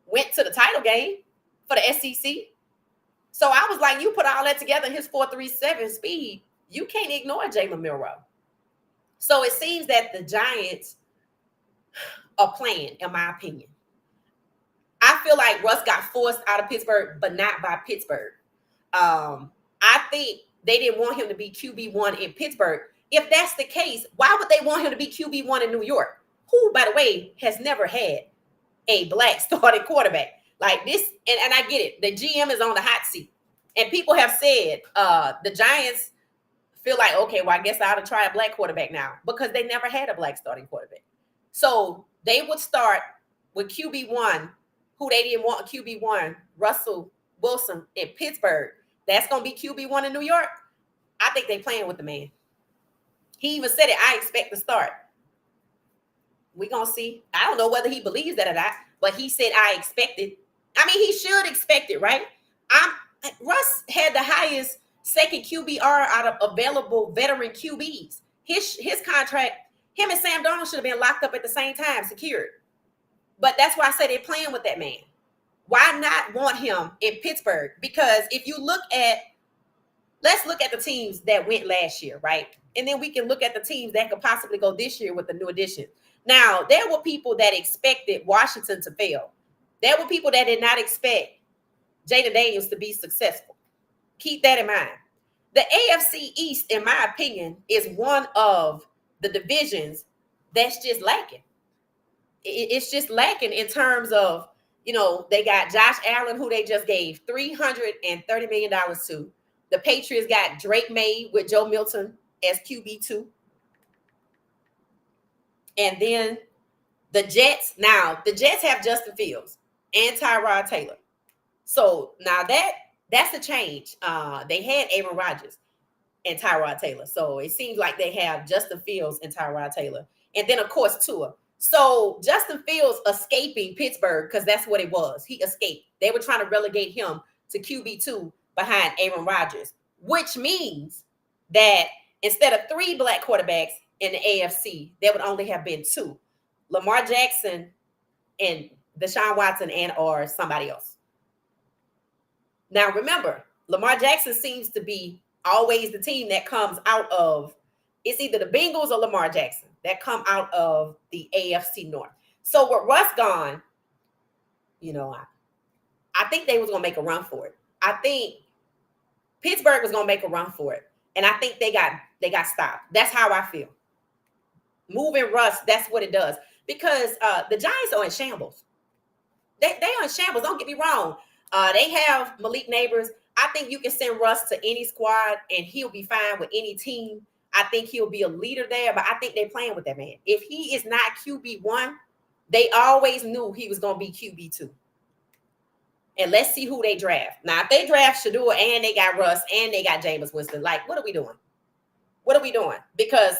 went to the title game for the SEC. So I was like, you put all that together in his 4.37 speed, you can't ignore Jalen Milroe. So it seems that the Giants are playing, in my opinion. I feel like Russ got forced out of Pittsburgh, but not by Pittsburgh. I think they didn't want him to be QB1 in Pittsburgh. If that's the case, why would they want him to be QB1 in New York, who, by the way, has never had a black starting quarterback like this? And I get it. The GM is on the hot seat. And people have said the Giants feel like, okay, well, I guess I ought to try a black quarterback now, because they never had a black starting quarterback. So they would start with QB1, who they didn't want a QB1, Russell Wilson in Pittsburgh. That's going to be QB1 in New York. I think they're playing with the man. He even said it, I expect to start. We're going to see. I don't know whether he believes that or not, but he said, I expect it. I mean, he should expect it, right? Russ had the highest second QBR out of available veteran QBs. His contract, him and Sam Darnold should have been locked up at the same time, secured. But that's why I say they're playing with that man. Why not want him in Pittsburgh? Because if you let's look at the teams that went last year, right? And then we can look at the teams that could possibly go this year with the new addition. Now, there were people that expected Washington to fail. There were people that did not expect Jayden Daniels to be successful. Keep that in mind. The AFC East, in my opinion, is one of the divisions that's just lacking. It's just lacking in terms of, they got Josh Allen, who they just gave $330 million to. The Patriots got Drake May with Joe Milton as QB2. And then the Jets. Now, the Jets have Justin Fields and Tyrod Taylor. So now that's a change. They had Aaron Rodgers and Tyrod Taylor. So it seems like they have Justin Fields and Tyrod Taylor. and then of course Tua. So Justin Fields escaping Pittsburgh, because that's what it was. He escaped. They were trying to relegate him to QB2 behind Aaron Rodgers, which means that instead of 3 black quarterbacks in the AFC, there would only have been 2. Lamar Jackson and Deshaun Watson and or somebody else. Now remember, Lamar Jackson seems to be always the team that comes out of, it's either the Bengals or Lamar Jackson that come out of the AFC North. So with Russ gone, I think they was going to make a run for it. I think Pittsburgh was going to make a run for it. And I think they got stopped. That's how I feel. Moving Russ, that's what it does. Because the Giants are in shambles. They are in shambles. Don't get me wrong. They have Malik Neighbors. I think you can send Russ to any squad and he'll be fine with any team. I think he'll be a leader there, but I think they're playing with that man. If he is not QB1, they always knew he was going to be QB2. And let's see who they draft. Now, if they draft Shedeur and they got Russ and they got Jameis Winston, like, what are we doing? What are we doing? Because,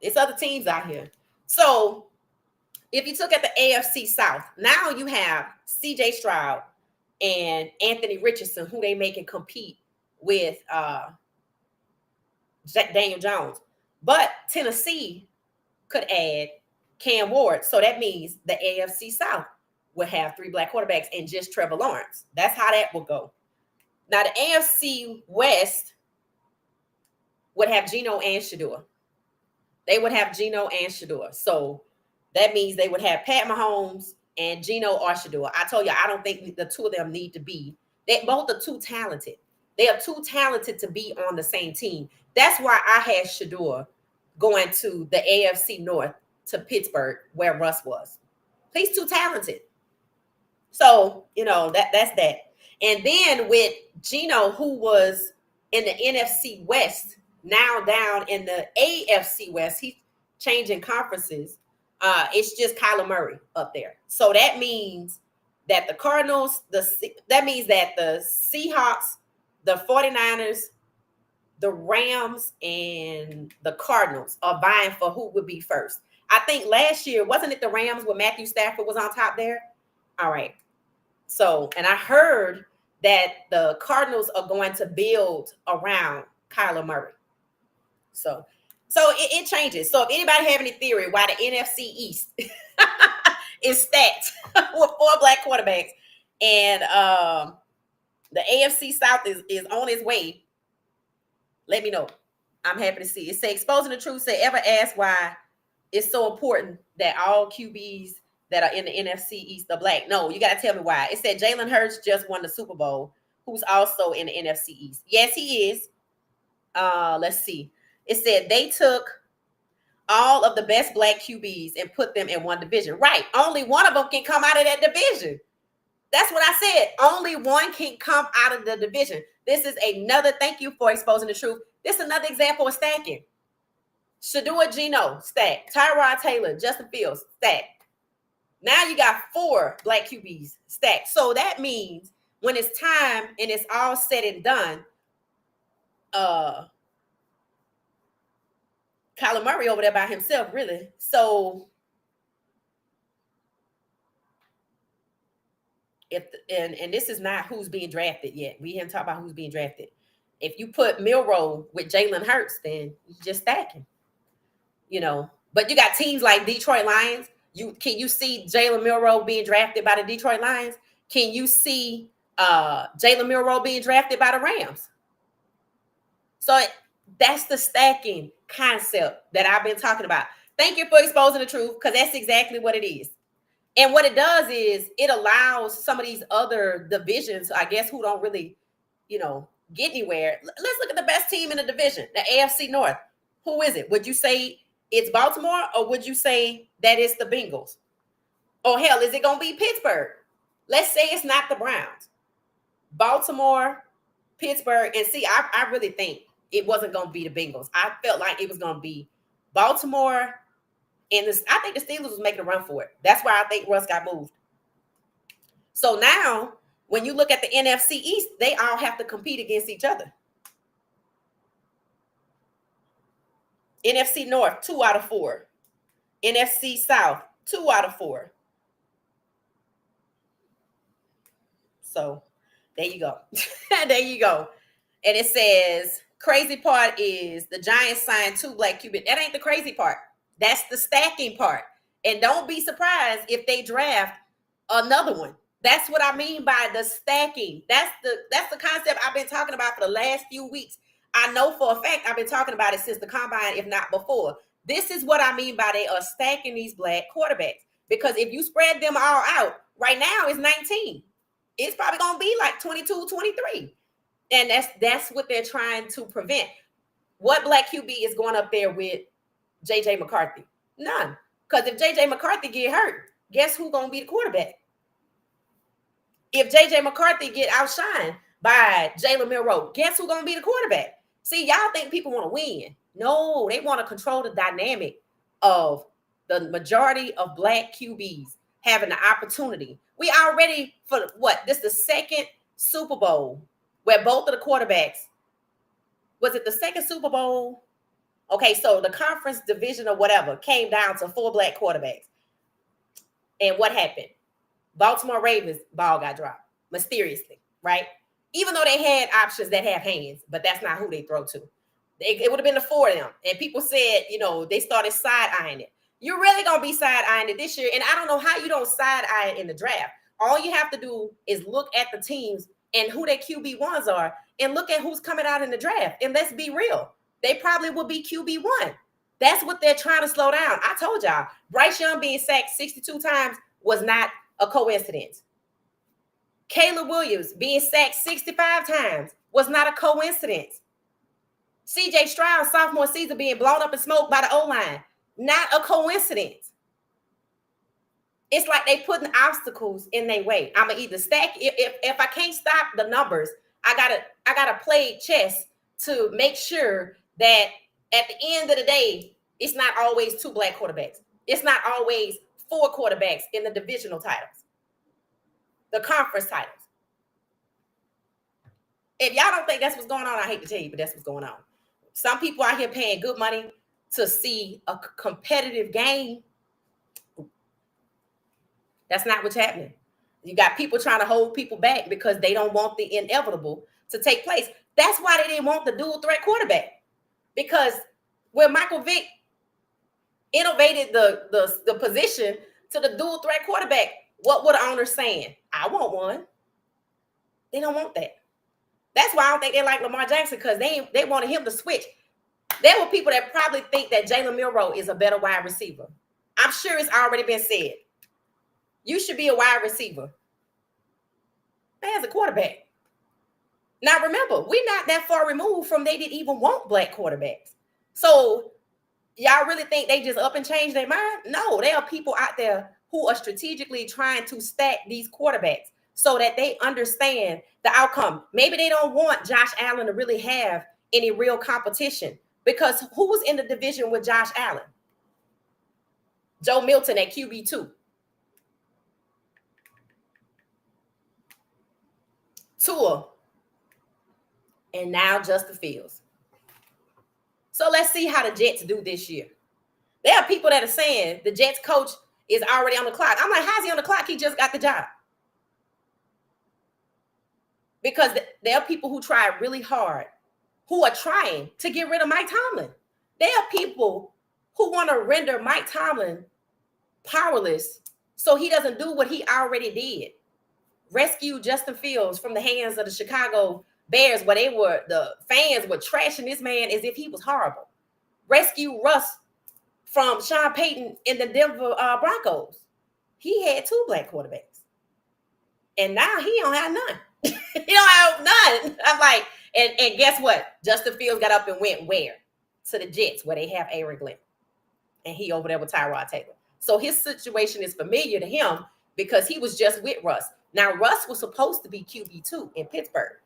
it's other teams out here. So if you look at the AFC South, now you have CJ Stroud and Anthony Richardson, who they make and compete with Daniel Jones. But Tennessee could add Cam Ward. So that means the AFC South will have 3 black quarterbacks and just Trevor Lawrence. That's how that will go. Now, the AFC West would have Geno and Shedeur. They would have Geno and Shedeur. So that means they would have Pat Mahomes and Geno or Shedeur. I told you, I don't think the 2 of them need to be. They both are too talented. They are too talented to be on the same team. That's why I had Shedeur going to the AFC North to Pittsburgh, where Russ was. He's too talented. So, that's that. And then with Geno, who was in the NFC West, now down in the AFC West, he's changing conferences. It's just Kyler Murray up there. So that means that the Cardinals, that means that the Seahawks, the 49ers, the Rams, and the Cardinals are vying for who would be first. I think last year, wasn't it the Rams where Matthew Stafford was on top there? All right. So, and I heard that the Cardinals are going to build around Kyler Murray. So it changes. So if anybody have any theory why the NFC East is stacked with 4 black quarterbacks and the AFC South is on its way, let me know. I'm happy to see it. Say Exposing the Truth. Say, ever ask why it's so important that all QBs that are in the NFC East are black? No, you got to tell me why. It said Jalen Hurts just won the Super Bowl, who's also in the NFC East. Yes, he is. Let's see. It said they took all of the best black QBs and put them in one division. Right. Only one of them can come out of that division. That's what I said. Only one can come out of the division. This is another, thank you for exposing the truth. This is another example of stacking. Shedeur Geno, stacked. Tyrod Taylor, Justin Fields, stacked. Now you got 4 black QBs stacked. So that means when it's time and it's all said and done, Kyler Murray over there by himself, really. So and this is not who's being drafted yet. We haven't talked about who's being drafted. If you put Milroe with Jalen Hurts, then you just stacking. But you got teams like Detroit Lions. Can you see Jalen Milroe being drafted by the Detroit Lions? Can you see Jalen Milroe being drafted by the Rams? So that's the stacking concept that I've been talking about. Thank you for exposing the truth, because that's exactly what it is. And what it does is it allows some of these other divisions, I guess, who don't really, get anywhere. Let's look at the best team in the division, the AFC North. Who is it? Would you say it's Baltimore, or would you say that it's the Bengals? Or hell, is it going to be Pittsburgh? Let's say it's not the Browns. Baltimore, Pittsburgh, and see, I really think it wasn't going to be the Bengals. I felt like it was going to be Baltimore, and I think the Steelers was making a run for it. That's why I think Russ got moved. So now, when you look at the NFC East, they all have to compete against each other. NFC North, 2 out of 4. NFC South, 2 out of 4. So there you go. There you go. And it says, crazy part is the Giants signed 2 black QB. That ain't the crazy part. That's the stacking part. And don't be surprised if they draft another one. That's what I mean by the stacking. That's the concept I've been talking about for the last few weeks. I know for a fact I've been talking about it since the combine, if not before. This is what I mean by they are stacking these black quarterbacks. Because if you spread them all out, right now it's 19. It's probably going to be like 22, 23. And that's what they're trying to prevent. What black QB is going up there with JJ McCarthy? None. Because if JJ McCarthy get hurt, guess who's going to be the quarterback? If JJ McCarthy get outshined by Jalen Milroe, guess who's going to be the quarterback? See, y'all think people want to win. No, they want to control the dynamic of the majority of black QBs having the opportunity. We already, for what, this is the second Super Bowl where both of the quarterbacks, was it the second Super Bowl? Okay, so the conference division or whatever came down to 4 black quarterbacks. And what happened? Baltimore Ravens ball got dropped mysteriously, right? Even though they had options that have hands, but that's not who they throw to. It would have been the 4 of them. And people said, they started side-eyeing it. You're really going to be side-eyeing it this year. And I don't know how you don't side-eye it in the draft. All you have to do is look at the teams and who their QB1s are and look at who's coming out in the draft. And let's be real. They probably will be QB1. That's what they're trying to slow down. I told y'all, Bryce Young being sacked 62 times was not a coincidence. Caleb Williams being sacked 65 times was not a coincidence. CJ Stroud, sophomore season, being blown up and smoked by the O-line, not a coincidence. It's like they putting obstacles in their way. I'm gonna either stack. If I can't stop the numbers, I gotta play chess to make sure that at the end of the day, it's not always 2 black quarterbacks. It's not always 4 quarterbacks in the divisional titles, the conference titles. If y'all don't think that's what's going on, I hate to tell you, but that's what's going on. Some people out here paying good money to see a competitive game. That's not what's happening. You got people trying to hold people back because they don't want the inevitable to take place. That's why they didn't want the dual threat quarterback. Because when Michael Vick innovated the position to the dual threat quarterback, what were the owners saying? I want one. They don't want that. That's why I don't think they like Lamar Jackson, because they wanted him to switch. There were people that probably think that Jalen Milroe is a better wide receiver. I'm sure it's already been said. You should be a wide receiver. As a quarterback. Now remember, we're not that far removed from they didn't even want black quarterbacks. So y'all really think they just up and change their mind? No, there are people out there who are strategically trying to stack these quarterbacks so that they understand the outcome. Maybe they don't want Josh Allen to really have any real competition, because who was in the division with Josh Allen? Joe Milton at QB2. Tua. And now Justin Fields. So let's see how the Jets do this year. There are people that are saying the Jets coach is already on the clock. I'm like, how's he on the clock? He just got the job. Because there are people who try really hard, who are trying to get rid of Mike Tomlin. There are people who want to render Mike Tomlin powerless so he doesn't do what he already did. Rescue Justin Fields from the hands of the Chicago Bears, where the fans were trashing this man as if he was horrible. Rescue Russ from Sean Payton in the Denver Broncos. He had 2 black quarterbacks. And now he don't have none. He don't have none. I'm like, and guess what? Justin Fields got up and went where? To the Jets, where they have Aaron Glenn. And he over there with Tyrod Taylor. So his situation is familiar to him because he was just with Russ. Now, Russ was supposed to be QB2 in Pittsburgh.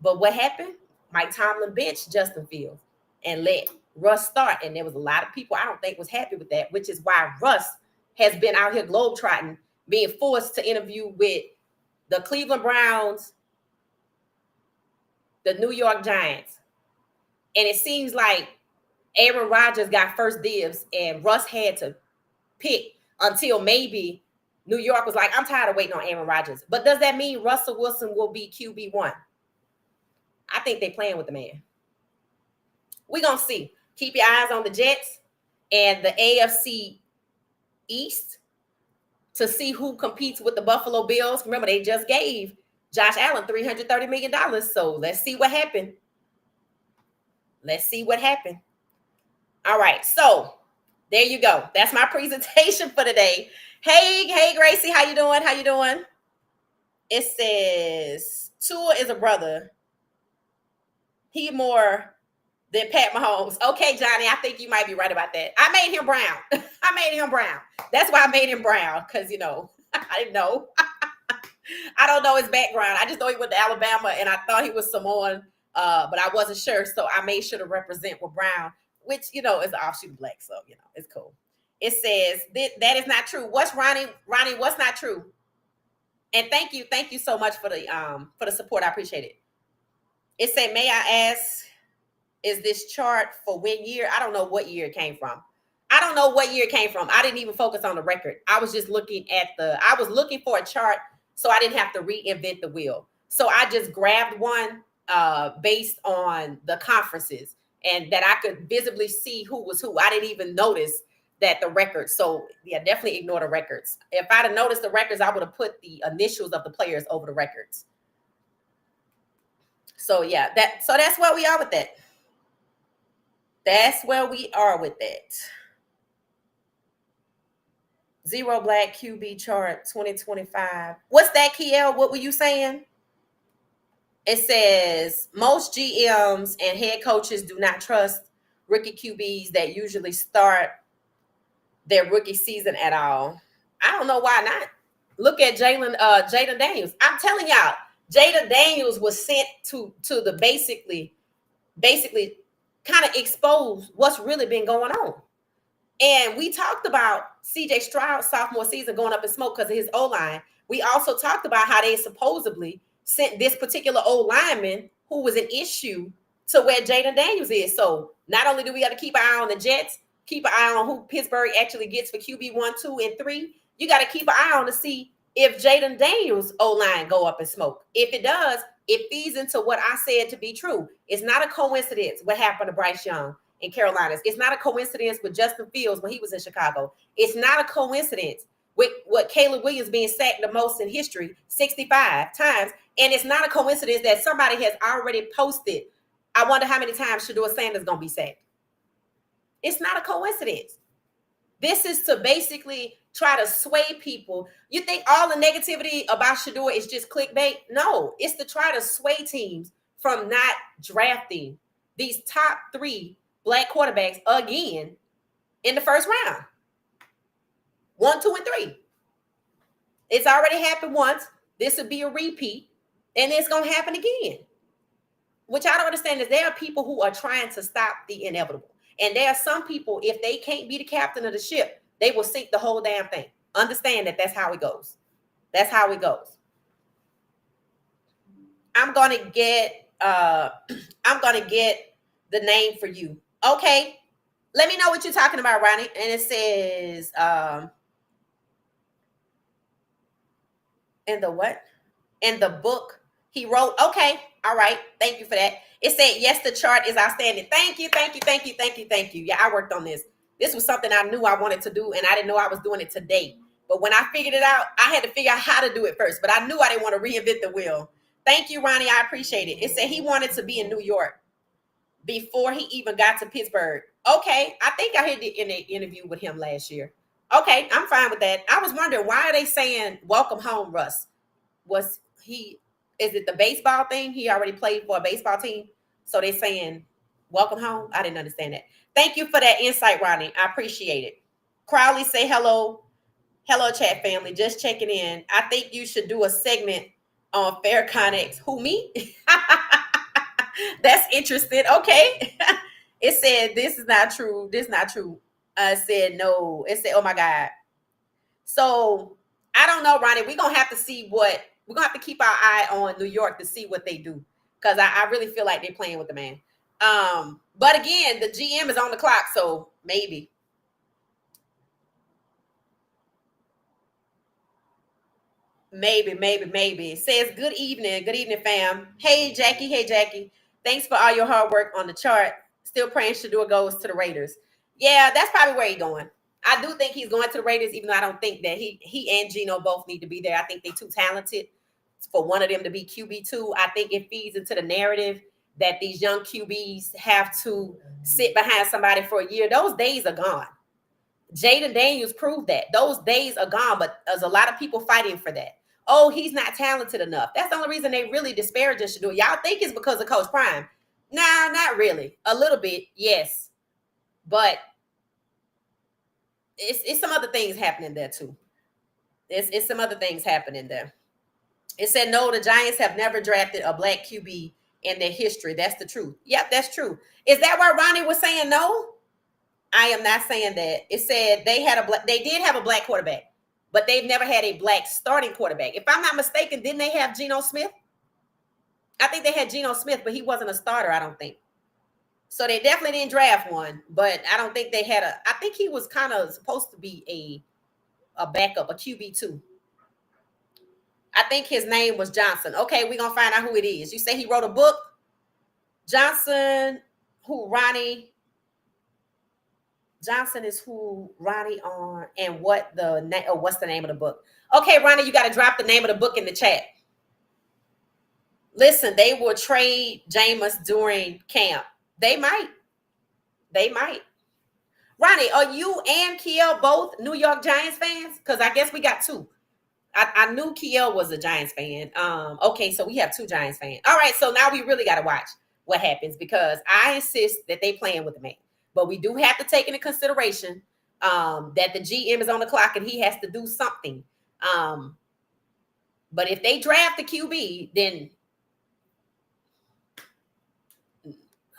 But what happened? Mike Tomlin benched Justin Fields and let Russ start. And there was a lot of people I don't think was happy with that, which is why Russ has been out here globetrotting, being forced to interview with the Cleveland Browns, the New York Giants. And it seems like Aaron Rodgers got first dibs, and Russ had to pick until maybe New York was like, I'm tired of waiting on Aaron Rodgers. But does that mean Russell Wilson will be QB1? I think they're playing with the man. We're going to see. Keep your eyes on the Jets and the AFC East to see who competes with the Buffalo Bills. Remember, they just gave Josh Allen $330 million. So let's see what happened. Let's see what happened. All right. So there you go. That's my presentation for today. Hey, Gracie, how you doing? How you doing? It says Tua is a brother. He more than Pat Mahomes. Okay, Johnny, I think you might be right about that. I made him brown. I made him brown. That's why I made him brown, because, you know, I didn't know. I don't know his background. I just know he went to Alabama, and I thought he was Samoan, but I wasn't sure, so I made sure to represent with brown, which, you know, is an offshoot of black, so, you know, it's cool. It says that is not true. What's Ronnie, what's not true? And thank you so much for the support. I appreciate it. It said, may I ask, is this chart for when year? I don't know what year it came from. I don't know what year it came from. I didn't even focus on the record. I was just looking at I was looking for a chart so I didn't have to reinvent the wheel. So I just grabbed one based on the conferences, and that I could visibly see who was who. I didn't even notice that the records. So yeah, definitely ignore the records. If I'd have noticed the records, I would have put the initials of the players over the records. So yeah, that's where we are with that. That's where we are with that. Zero Black QB chart 2025. What's that, Kiel? What were you saying? It says most GMs and head coaches do not trust rookie QBs that usually start their rookie season at all. I don't know why not. Look at Jayden Daniels. I'm telling y'all, Jayden Daniels was sent to the basically kind of expose what's really been going on. And we talked about CJ Stroud sophomore season going up in smoke because of his O-line. We also talked about how they supposedly sent this particular O-lineman who was an issue to where Jayden Daniels is. So not only do we got to keep an eye on the Jets, keep an eye on who Pittsburgh actually gets for QB 1, 2, and 3. You got to keep an eye on to see if Jayden Daniels' O-line go up in smoke. If it does, it feeds into what I said to be true. It's not a coincidence what happened to Bryce Young in Carolina. It's not a coincidence with Justin Fields when he was in Chicago. It's not a coincidence with what Caleb Williams being sacked the most in history, 65 times. And it's not a coincidence that somebody has already posted, I wonder how many times Shedeur Sanders is going to be sacked. It's not a coincidence. This is to basically try to sway people. You think all the negativity about Shedeur is just clickbait? No, it's to try to sway teams from not drafting these top 3 Black quarterbacks again in the first round. 1, 2, and 3. It's already happened once. This would be a repeat, and it's going to happen again. Which I don't understand is there are people who are trying to stop the inevitable. And there are some people, if they can't be the captain of the ship, they will sink the whole damn thing. Understand that that's how it goes. That's how it goes. I'm gonna get the name for you. Okay. Let me know what you're talking about, Ronnie. And it says in the what? In the book he wrote. Okay. All right. Thank you for that. It said, yes, the chart is outstanding. Thank you. Yeah, I worked on this. This was something I knew I wanted to do, and I didn't know I was doing it today. But when I figured it out, I had to figure out how to do it first. But I knew I didn't want to reinvent the wheel. Thank you, Ronnie. I appreciate it. It said he wanted to be in New York before he even got to Pittsburgh. Okay. I think I heard it in an interview with him last year. Okay. I'm fine with that. I was wondering, why are they saying welcome home, Russ? Is it the baseball thing? He already played for a baseball team. So they're saying welcome home. I didn't understand that. Thank you for that insight, Ronnie. I appreciate it. Crowley say hello. Hello, chat family. Just checking in. I think you should do a segment on Fair Connex. Who, me? That's interesting. Okay. It said, this is not true. This is not true. I said, no. It said, oh my God. So I don't know, Ronnie. We're going to have to see we're going to have to keep our eye on New York to see what they do. Because I really feel like they're playing with the man. But again, the GM is on the clock, so maybe. Maybe. It says, good evening. Good evening, fam. Hey, Jackie. Hey, Jackie. Thanks for all your hard work on the chart. Still praying Shador goes to the Raiders. Yeah, that's probably where he's going. I do think he's going to the Raiders, even though I don't think that he and Gino both need to be there. I think they're too talented for one of them to be QB2. I think it feeds into the narrative that these young QBs have to sit behind somebody for a year. Those days are gone. Jaden Daniels proved that. Those days are gone, but there's a lot of people fighting for that. Oh, he's not talented enough. That's the only reason they really disparage Shador. Y'all think it's because of Coach Prime. Nah, not really. A little bit, yes. But it's some other things happening there too. It's some other things happening there. It said, no, the Giants have never drafted a black QB in their history. That's the truth. Yep, that's true. Is that why Ronnie was saying no? I am not saying that. It said they did have a black quarterback, but they've never had a black starting quarterback. If I'm not mistaken, didn't they have Geno Smith? I think they had Geno Smith, but he wasn't a starter, I don't think. So they definitely didn't draft one, but I don't think they had I think he was kind of supposed to be a backup, a QB2. I think his name was Johnson. Okay, we're gonna find out who it is. You say he wrote a book? Johnson, who Ronnie Johnson is who Ronnie on, and what's the name of the book? Okay, Ronnie, you got to drop the name of the book in the chat. Listen, they will trade Jameis during camp. They might. Ronnie, are you and Kiel both New York Giants fans? Because I guess we got two. I knew Kiel was a Giants fan. Okay, so we have two Giants fans. All right, so now we really got to watch what happens, because I insist that they playing with the man. But we do have to take into consideration that the GM is on the clock and he has to do something. But if they draft the QB, then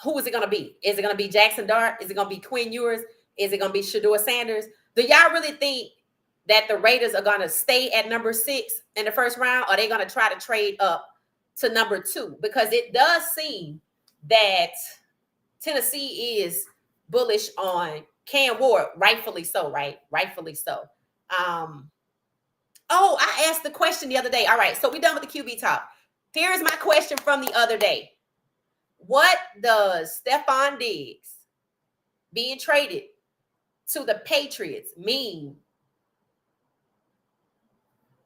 who is it going to be? Is it going to be Jackson Dart? Is it going to be Quinn Ewers? Is it going to be Shador Sanders? Do y'all really think that the Raiders are going to stay at number 6 in the first round? Or are they going to try to trade up to number 2? Because it does seem that Tennessee is bullish on Cam Ward, rightfully so, right? Rightfully so. Oh, I asked the question the other day. All right, so we're done with the QB talk. Here's my question from the other day. What does Stephon Diggs being traded to the Patriots mean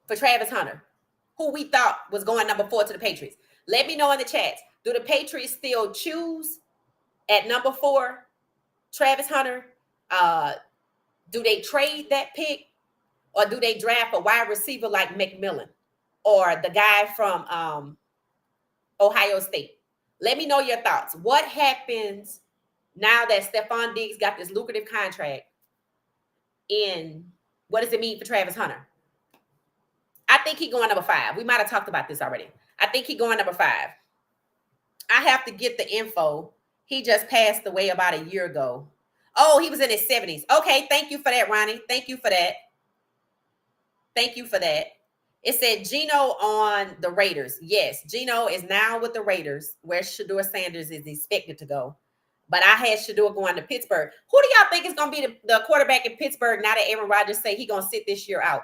for Travis Hunter, who we thought was going number 4 to the Patriots? Let me know in the chats. Do the Patriots still choose at number 4 Travis Hunter? Do they trade that pick, or do they draft a wide receiver like McMillan or the guy from Ohio State? Let me know your thoughts. What happens now that Stephon Diggs got this lucrative contract? What does it mean for Travis Hunter? I think he's going number 5. We might have talked about this already. I think he's going number 5. I have to get the info. He just passed away about a year ago. Oh, he was in his 70s. Okay, thank you for that, Ronnie. Thank you for that. It said Geno on the Raiders. Yes, Geno is now with the Raiders, where Shador Sanders is expected to go. But I had Shador going to Pittsburgh. Who do y'all think is going to be the quarterback in Pittsburgh now that Aaron Rodgers say he's going to sit this year out?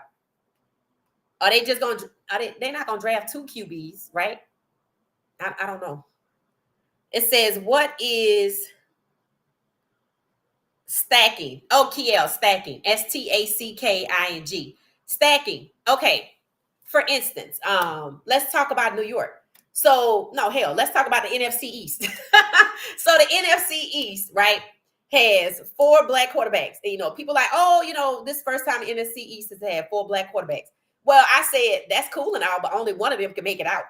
Are they just going to – they're not going to draft 2 QBs, right? I don't know. It says, what is stacking? Oh, Kiel, stacking. STACKING. Stacking. Okay. For instance, let's talk about New York. So, no, hell, let's talk about the NFC East. So the NFC East, right, has 4 black quarterbacks. And, people like, oh, this first time the NFC East has had 4 black quarterbacks. Well, I said, that's cool and all, but only one of them can make it out,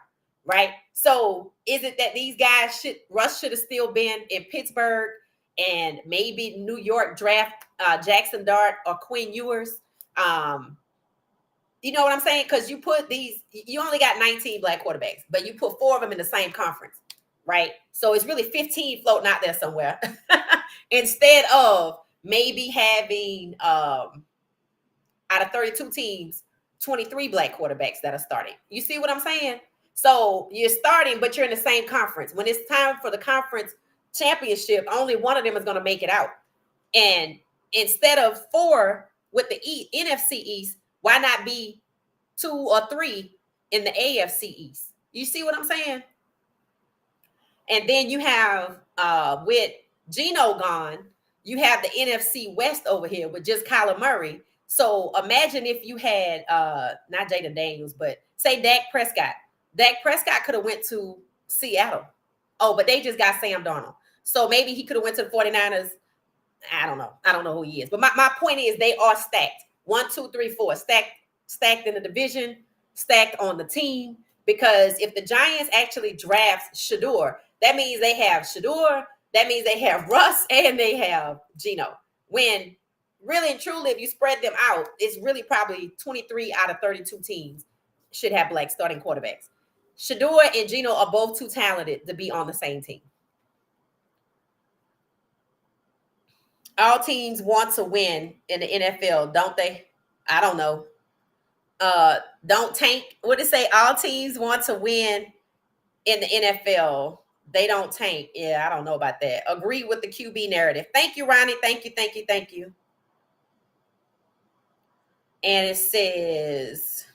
right? So is it that these guys Russ should have still been in Pittsburgh, and maybe New York draft Jackson Dart or Quinn Ewers? You know what I'm saying? Because you only got 19 black quarterbacks, but you put 4 of them in the same conference, right? So it's really 15 floating out there somewhere instead of maybe having out of 32 teams, 23 black quarterbacks that are starting. You see what I'm saying? So you're starting, but you're in the same conference. When it's time for the conference championship, only one of them is going to make it out. And instead of 4 with the NFC East, why not be 2 or 3 in the AFC East? You see what I'm saying? And then you have with Geno gone, you have the NFC West over here with just Kyler Murray. So imagine if you had not Jaden Daniels, but say Dak Prescott. Dak Prescott could have went to Seattle. Oh, but they just got Sam Darnold. So maybe he could have went to the 49ers. I don't know. I don't know who he is. But my point is they are stacked. 1, 2, 3, 4. Stacked in the division, stacked on the team. Because if the Giants actually draft Shedeur, that means they have Shedeur, that means they have Russ, and they have Geno. When really and truly, if you spread them out, it's really probably 23 out of 32 teams should have black starting quarterbacks. Shedeur and Geno are both too talented to be on the same team. All teams want to win in the NFL, don't they? I don't know. Don't tank. What did it say? All teams want to win in the NFL. They don't tank. Yeah, I don't know about that. Agree with the QB narrative. Thank you, Ronnie. Thank you. And it says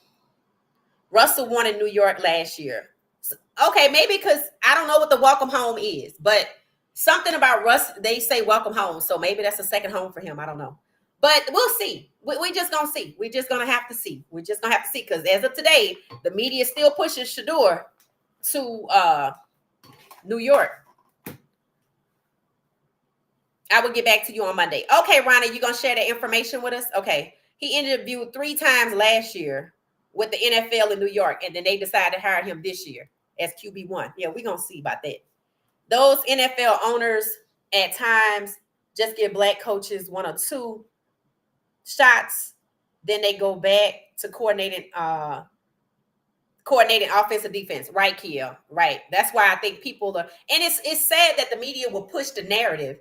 Russell won in New York last year. So, okay, maybe because I don't know what the welcome home is, but something about Russ, they say welcome home. So maybe that's a second home for him. I don't know. But we'll see. We just going to see. We're just going to have to see. We're just going to have to see because as of today, the media still pushes Shedeur to New York. I will get back to you on Monday. Okay, Ronnie, you going to share that information with us? Okay. He interviewed 3 times last year with the NFL in New York, and then they decided to hire him this year as QB1. Yeah, we're going to see about that. Those NFL owners at times just give black coaches 1 or 2 shots. Then they go back to coordinating offensive defense. Right, Kia? Right. That's why I think people are, and it's sad that the media will push the narrative.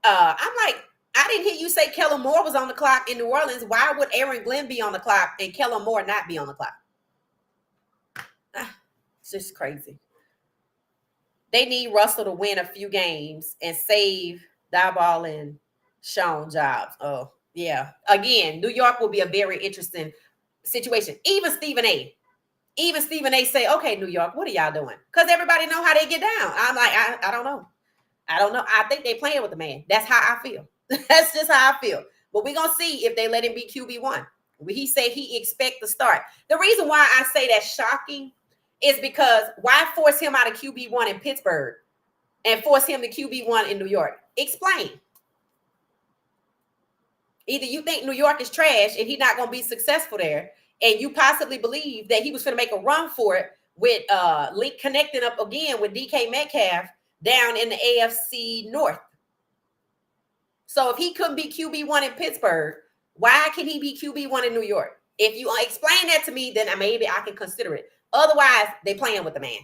I'm like, I didn't hear you say Kellen Moore was on the clock in New Orleans. Why would Aaron Glenn be on the clock and Kellen Moore not be on the clock? It's just crazy. They need Russell to win a few games and save Daboll and Sean jobs. Oh, yeah. Again, New York will be a very interesting situation. Even Stephen A. Say, okay, New York, what are y'all doing? Because everybody know how they get down. I'm like, I don't know. I think they playing with the man. That's how I feel. That's just how I feel. But we're going to see if they let him be QB1. He said he expect to start. The reason why I say that's shocking is because why force him out of QB1 in Pittsburgh and force him to QB1 in New York? Explain. Either you think New York is trash and he's not going to be successful there, and you possibly believe that he was going to make a run for it with Link connecting up again with DK Metcalf down in the AFC North. So if he couldn't be QB1 in Pittsburgh, why can he be QB1 in New York? If you explain that to me, then maybe I can consider it. Otherwise, they playing with the man.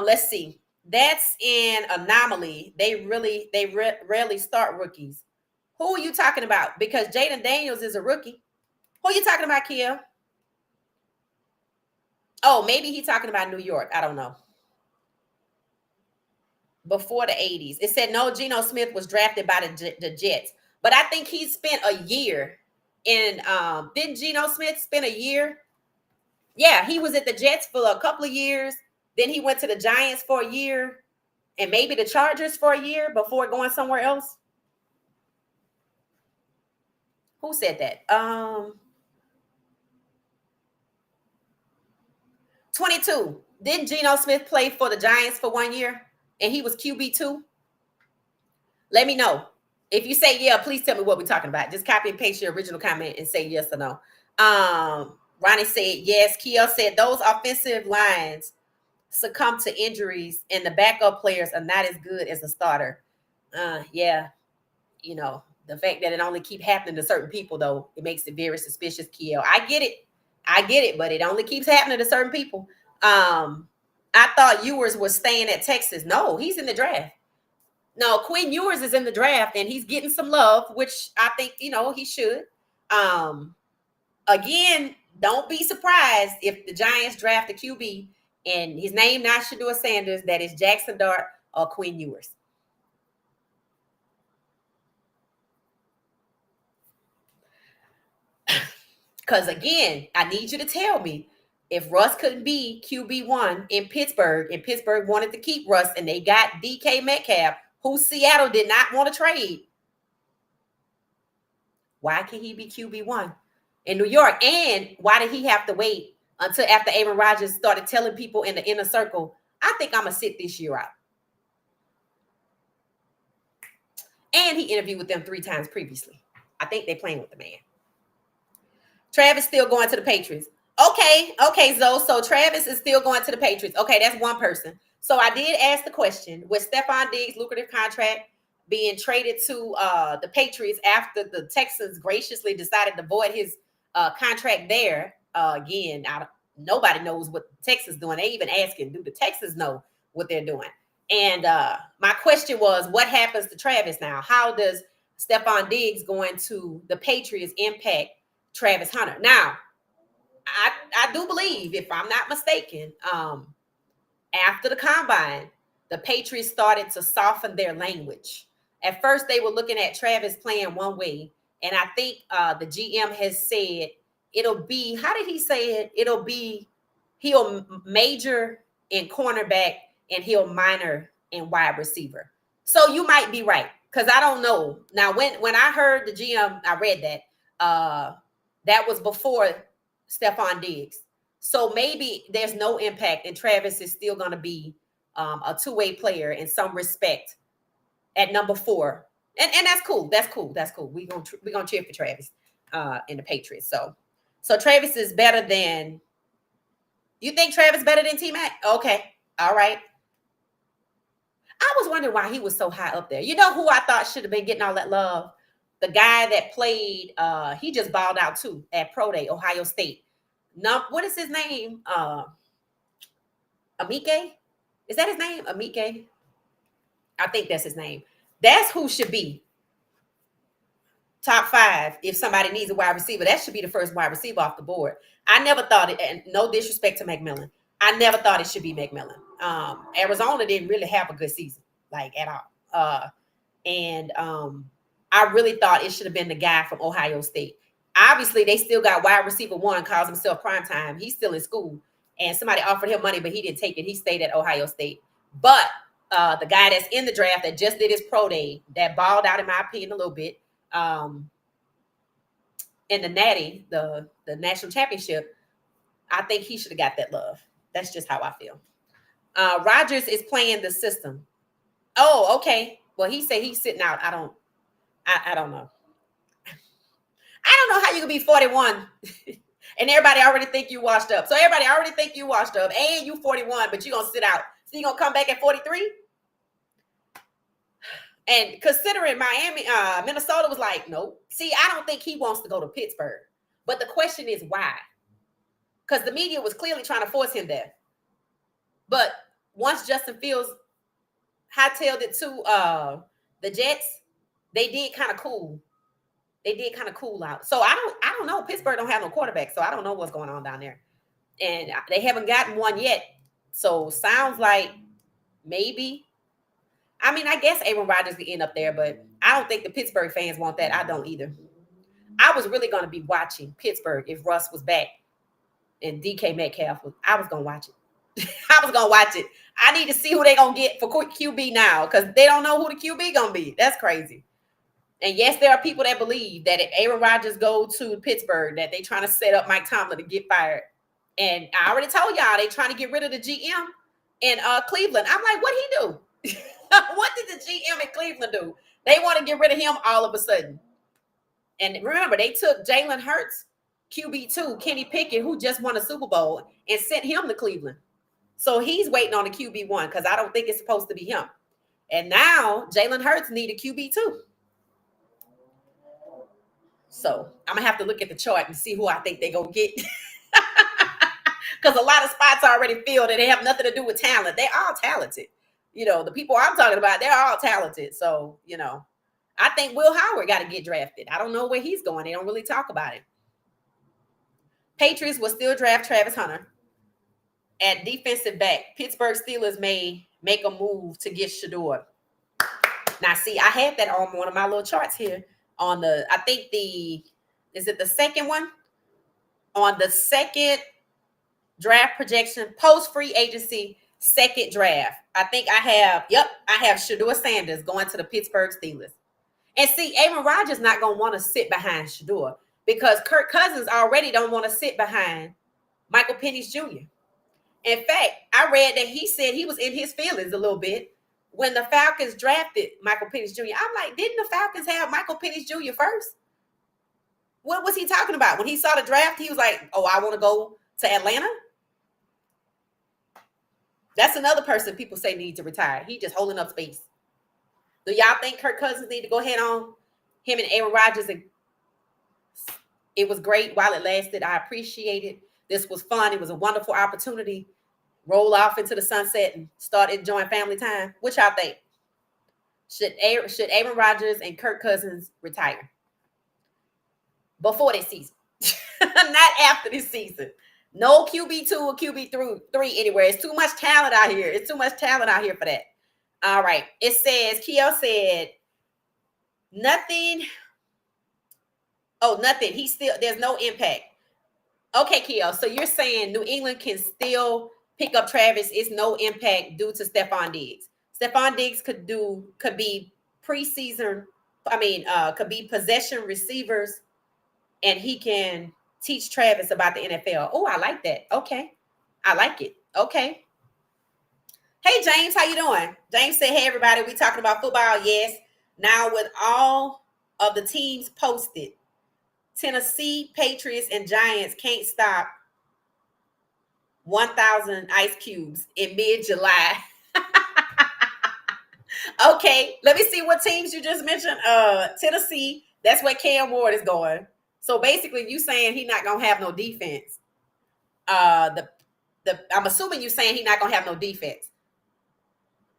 Let's see. That's an anomaly. They rarely start rookies. Who are you talking about? Because Jaden Daniels is a rookie. Who are you talking about, Kia? Oh, maybe he's talking about New York. I don't know. Before the 80s. It said no, Geno Smith was drafted by the Jets. But I think he spent a year in didn't Geno Smith spend a year? Yeah, he was at the Jets for a couple of years. Then he went to the Giants for a year and maybe the Chargers for a year before going somewhere else. Who said that? 22. Didn't Geno Smith play for the Giants for 1 year and he was QB2? Let me know. If you say yeah, please tell me what we're talking about. Just copy and paste your original comment and say yes or no. Ronnie said yes. Kiel said those offensive lines succumb to injuries and the backup players are not as good as the starter. Yeah, you know, the fact that it only keep happening to certain people, though, it makes it very suspicious, Kiel. I get it, but it only keeps happening to certain people. I thought Ewers was staying at Texas. No, he's in the draft. No, Quinn Ewers is in the draft and he's getting some love, which I think, he should. Again, don't be surprised if the Giants draft a QB and his name not Shedeur Sanders, that is Jackson Dart Quinn Ewers. Because again, I need you to tell me if Russ couldn't be QB1 in Pittsburgh and Pittsburgh wanted to keep Russ and they got DK Metcalf, who Seattle did not want to trade, why can he be QB1 in New York? And why did he have to wait until after Aaron Rodgers started telling people in the inner circle, I think I'm going to sit this year out? And he interviewed with them 3 times previously. I think they're playing with the man. Travis still going to the Patriots. Okay, Zoe. So Travis is still going to the Patriots. Okay, that's one person. So I did ask the question, with Stephon Diggs' lucrative contract being traded to the Patriots after the Texans graciously decided to void his contract there. Again, nobody knows what Texas is doing. They even asking, do the Texans know what they're doing? And my question was, what happens to Travis now? How does Stephon Diggs going to the Patriots impact Travis Hunter? Now, I do believe, if I'm not mistaken, after the combine, the Patriots started to soften their language. At first, they were looking at Travis playing one way, and I think the GM has said it'll be, how did he say it? It'll be, he'll major in cornerback and he'll minor in wide receiver. So you might be right, because I don't know. Now, when I heard the GM, I read that that was before Stephon Diggs. So maybe there's no impact, and Travis is still going to be a two-way player in some respect at number 4, and that's cool. That's cool. We're gonna cheer for Travis in the Patriots. So Travis is better than, you think Travis better than T-Mac? Okay, all right. I was wondering why he was so high up there. You know who I thought should have been getting all that love? The guy that played, he just balled out too at Pro Day, Ohio State. No, what is his name? Amike? Is that his name? Amike? I think that's his name. That's who should be top 5 if somebody needs a wide receiver. That should be the first wide receiver off the board. I never thought it, and no disrespect to McMillan, I never thought it should be McMillan. Arizona didn't really have a good season, like at all. And I really thought it should have been the guy from Ohio State. Obviously, they still got wide receiver 1, calls himself Primetime. He's still in school, and somebody offered him money, but he didn't take it. He stayed at Ohio State. But the guy that's in the draft that just did his pro day, that balled out, in my opinion, a little bit, in the Natty, the national championship, I think he should have got that love. That's just how I feel. Rodgers is playing the system. Oh, okay. Well, he said he's sitting out. I don't know. I don't know how you can be 41 and everybody already think you washed up. So everybody already think you washed up and you 41, but you're going to sit out. So you're going to come back at 43? And considering Miami, Minnesota was like, nope. See, I don't think he wants to go to Pittsburgh. But the question is why? Because the media was clearly trying to force him there. But once Justin Fields hightailed it to the Jets, they did kind of cool. They did kind of cool out. So I don't know. Pittsburgh don't have no quarterback, so I don't know what's going on down there. And they haven't gotten one yet. So sounds like maybe. I mean, I guess Aaron Rodgers could end up there, but I don't think the Pittsburgh fans want that. I don't either. I was really going to be watching Pittsburgh if Russ was back and DK Metcalf was. I was going to watch it. I was going to watch it. I need to see who they're going to get for QB now, because they don't know who the QB going to be. That's crazy. And yes, there are people that believe that if Aaron Rodgers go to Pittsburgh, that they trying to set up Mike Tomlin to get fired. And I already told y'all they trying to get rid of the GM in Cleveland. I'm like, what he do? What did the GM in Cleveland do? They want to get rid of him all of a sudden. And remember, they took Jalen Hurts, QB2, Kenny Pickett, who just won a Super Bowl, and sent him to Cleveland. So he's waiting on the QB1 because I don't think it's supposed to be him. And now Jalen Hurts need a QB2. So I'm going to have to look at the chart and see who I think they're going to get. Because a lot of spots are already filled and they have nothing to do with talent. They're all talented. You know, the people I'm talking about, they're all talented. So, you know, I think Will Howard got to get drafted. I don't know where he's going. They don't really talk about it. Patriots will still draft Travis Hunter at defensive back. Pittsburgh Steelers may make a move to get Shador. Now, see, I had that on one of my little charts here on I think is it the second one? On the second draft projection, post free agency, second draft. I think I have Shador Sanders going to the Pittsburgh Steelers. And see, Aaron Rodgers not going to want to sit behind Shador because Kirk Cousins already don't want to sit behind Michael Penix Jr. In fact, I read that he said he was in his feelings a little bit when the Falcons drafted Michael Penix Jr. I'm like, didn't the Falcons have Michael Penix Jr. first? What was he talking about? When he saw the draft, he was like, oh, I want to go to Atlanta? That's another person people say need to retire. He just holding up space. Do y'all think Kirk Cousins need to go ahead on him and Aaron Rodgers? And it was great while it lasted. I appreciate it. This was fun. It was a wonderful opportunity. Roll off into the sunset and start enjoying family time. What y'all think? Should Aaron Rodgers and Kirk Cousins retire before this season? Not after this season. No QB2 or QB3 anywhere. It's too much talent out here. It's too much talent out here for that. All right. It says, Kiel said, nothing. Oh, nothing. There's no impact. Okay, Kiel. So you're saying New England can still pick up Travis. It's no impact due to Stephon Diggs. Stephon Diggs could be preseason. Could be possession receivers, and he can teach Travis about the NFL. Oh, I like that. Okay. I like it. Okay. Hey, James, how you doing? James said, hey, everybody, we talking about football. Yes. Now, with all of the teams posted, Tennessee, Patriots, and Giants can't stop 1,000 ice cubes in mid-July. Okay, let me see what teams you just mentioned. Tennessee, that's where Cam Ward is going. So basically, you saying he's not gonna have no defense. I'm assuming you saying he's not gonna have no defense.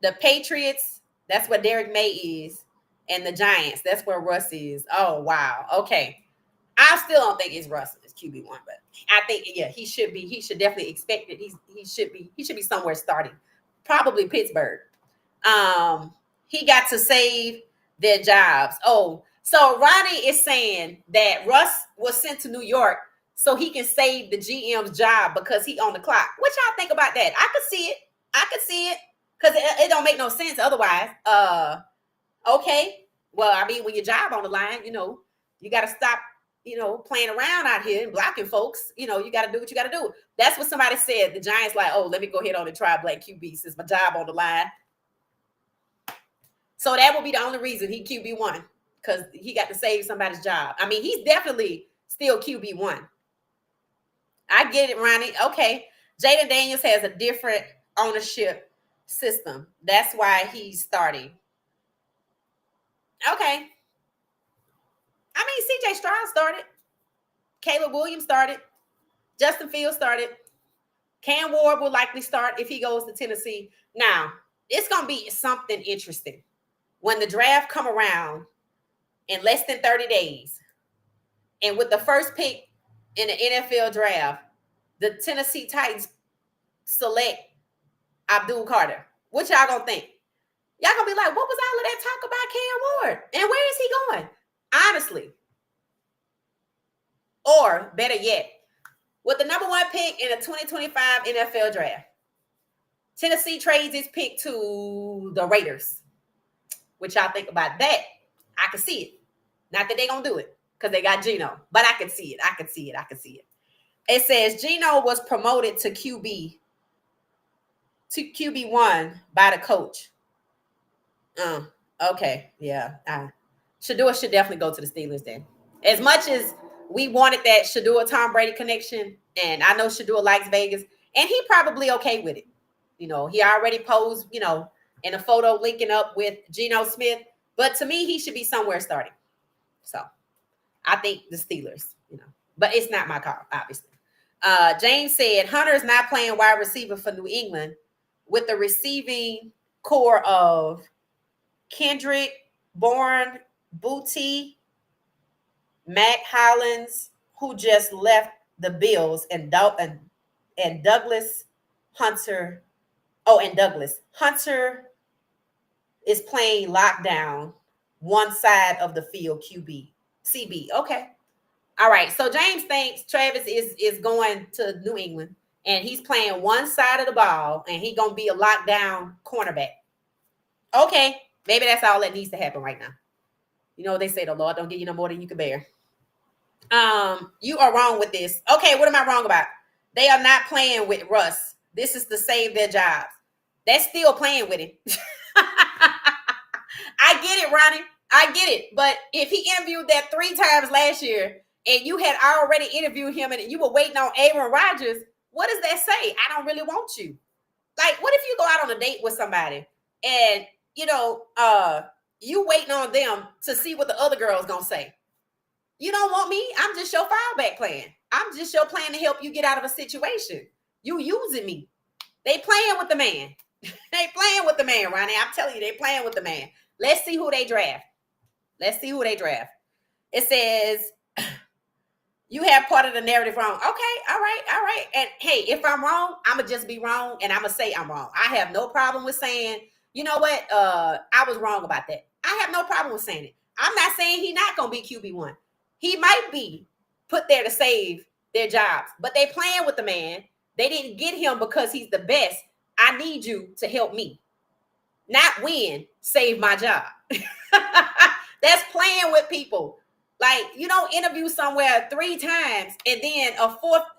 The Patriots, that's where Derek May is, and the Giants, that's where Russ is. Oh wow, okay. I still don't think it's Russ as QB1, but I think he should be. He should definitely expect it. He should be somewhere starting, probably Pittsburgh. He got to save their jobs. Oh, so Ronnie is saying that Russ was sent to New York so he can save the GM's job because he on the clock. What y'all think about that? I could see it because it don't make no sense otherwise. Okay. Well, I mean, when your job on the line, you got to stop, playing around out here and blocking folks. You got to do what you got to do. That's what somebody said. The Giants like, oh, let me go ahead on and try black QB since my job on the line. So that would be the only reason he QB1, because he got to save somebody's job. I mean, he's definitely still QB1. I get it, Ronnie. Okay. Jaden Daniels has a different ownership system. That's why he's starting. Okay. I mean, CJ Stroud started. Caleb Williams started. Justin Fields started. Cam Ward will likely start if he goes to Tennessee. Now, it's going to be something interesting. When the draft come around in less than 30 days, and with the first pick in the NFL draft, the Tennessee Titans select Abdul Carter. What y'all gonna think? Y'all gonna be like, what was all of that talk about Cam Ward? And where is he going? Honestly. Or better yet, with the number 1 pick in the 2025 NFL draft, Tennessee trades its pick to the Raiders. What y'all think about that? I can see it. Not that they're going to do it because they got Geno, but I can see it. It says Geno was promoted to QB1 by the coach. Okay. Yeah. Shador should definitely go to the Steelers then. As much as we wanted that Shador-Tom Brady connection, and I know Shador likes Vegas, and he probably okay with it. He already posed, in a photo linking up with Geno Smith. But to me, he should be somewhere starting. So I think the Steelers, but it's not my call, obviously. James said Hunter is not playing wide receiver for New England with the receiving core of Kendrick, Bourne, Booty, Mac Hollins, who just left the Bills, and Douglas Hunter. Oh, and Douglas. Hunter is playing lockdown, one side of the field, QB. CB. Okay. All right. So James thinks Travis is going to New England and he's playing one side of the ball and he's gonna be a lockdown cornerback. Okay. Maybe that's all that needs to happen right now. You know, they say the Lord don't give you no more than you can bear. You are wrong with this. Okay, what am I wrong about? They are not playing with Russ. This is to save their jobs. They're still playing with him. I get it, Ronnie. I get it. But if he interviewed that 3 times last year and you had already interviewed him and you were waiting on Aaron Rodgers, what does that say? I don't really want you. Like, what if you go out on a date with somebody and, you waiting on them to see what the other girl's going to say? You don't want me. I'm just your fallback plan. I'm just your plan to help you get out of a situation. You using me. They playing with the man. They playing with the man, Ronnie. I'm telling you, they playing with the man. Let's see who they draft. Let's see who they draft. It says, you have part of the narrative wrong. Okay, all right. And hey, if I'm wrong, I'ma just be wrong and I'ma say I'm wrong. I have no problem with saying, you know what? I was wrong about that. I have no problem with saying it. I'm not saying he's not gonna be QB1. He might be put there to save their jobs, but they playing with the man. They didn't get him because he's the best. I need you to help me. Not win, save my job. That's playing with people. Like, you don't interview somewhere 3 times and then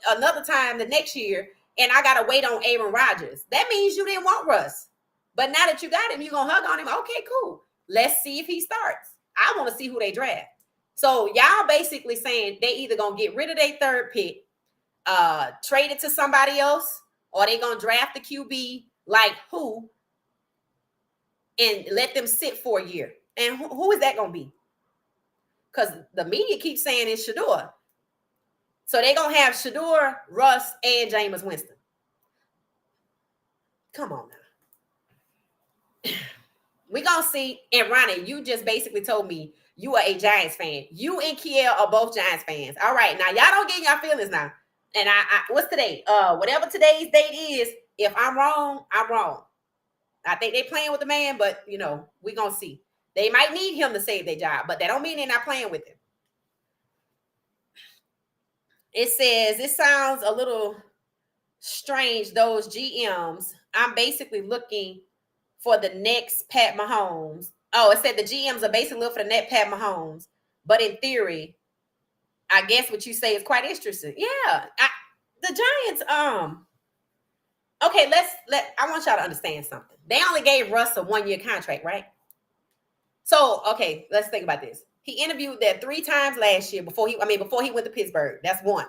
another time the next year, and I gotta wait on Aaron Rodgers. That means you didn't want Russ. But now that you got him, you're gonna hug on him. Okay, cool. Let's see if he starts. I want to see who they draft. So y'all basically saying they either gonna get rid of their 3rd pick, trade it to somebody else, or they gonna draft the QB like who and let them sit for a year. And who is that gonna be? Because the media keeps saying it's Shedeur. So they're gonna have Shedeur, Russ, and Jameis Winston. Come on now. We're gonna see. And Ronnie, you just basically told me you are a Giants fan. You and Kiel are both Giants fans. All right, now y'all don't get in your feelings now. And I what's today? Whatever today's date is, if I'm wrong, I'm wrong. I think they're playing with the man, but we're gonna see. They might need him to save their job, but that don't mean they're not playing with him. It says, it sounds a little strange, those GMs. I'm basically looking for the next Pat Mahomes. Oh, it said the GMs are basically looking for the next Pat Mahomes. But in theory, I guess what you say is quite interesting. Yeah. The Giants, okay, I want y'all to understand something. They only gave Russ a 1-year contract, right? So, okay, let's think about this. He interviewed there 3 times last year before he went to Pittsburgh. That's 1.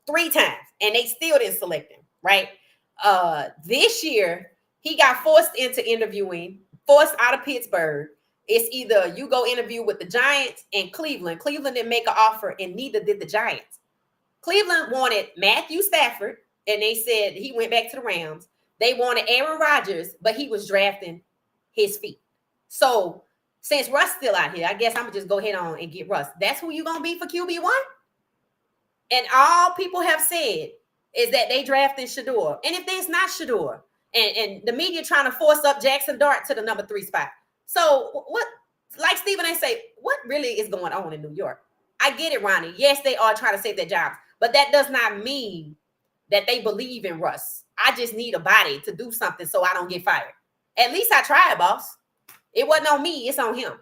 3 times. And they still didn't select him, right? This year, he got forced into interviewing, forced out of Pittsburgh. It's either you go interview with the Giants and Cleveland. Cleveland didn't make an offer, and neither did the Giants. Cleveland wanted Matthew Stafford, and they said he went back to the Rams. They wanted Aaron Rodgers, but he was drafting his feet. So since Russ still out here, I guess I'm gonna just go ahead on and get Russ. That's who you're gonna be for QB1. And all people have said is that they drafted Shedeur. And if there's not Shedeur, and the media trying to force up Jackson Dart to the number 3 spot. So what, like Stephen A. say, what really is going on in New York? I get it, Ronnie. Yes, they are trying to save their jobs, but that does not mean that they believe in Russ. I just need a body to do something so I don't get fired. At least I tried, boss. It wasn't on me. It's on him.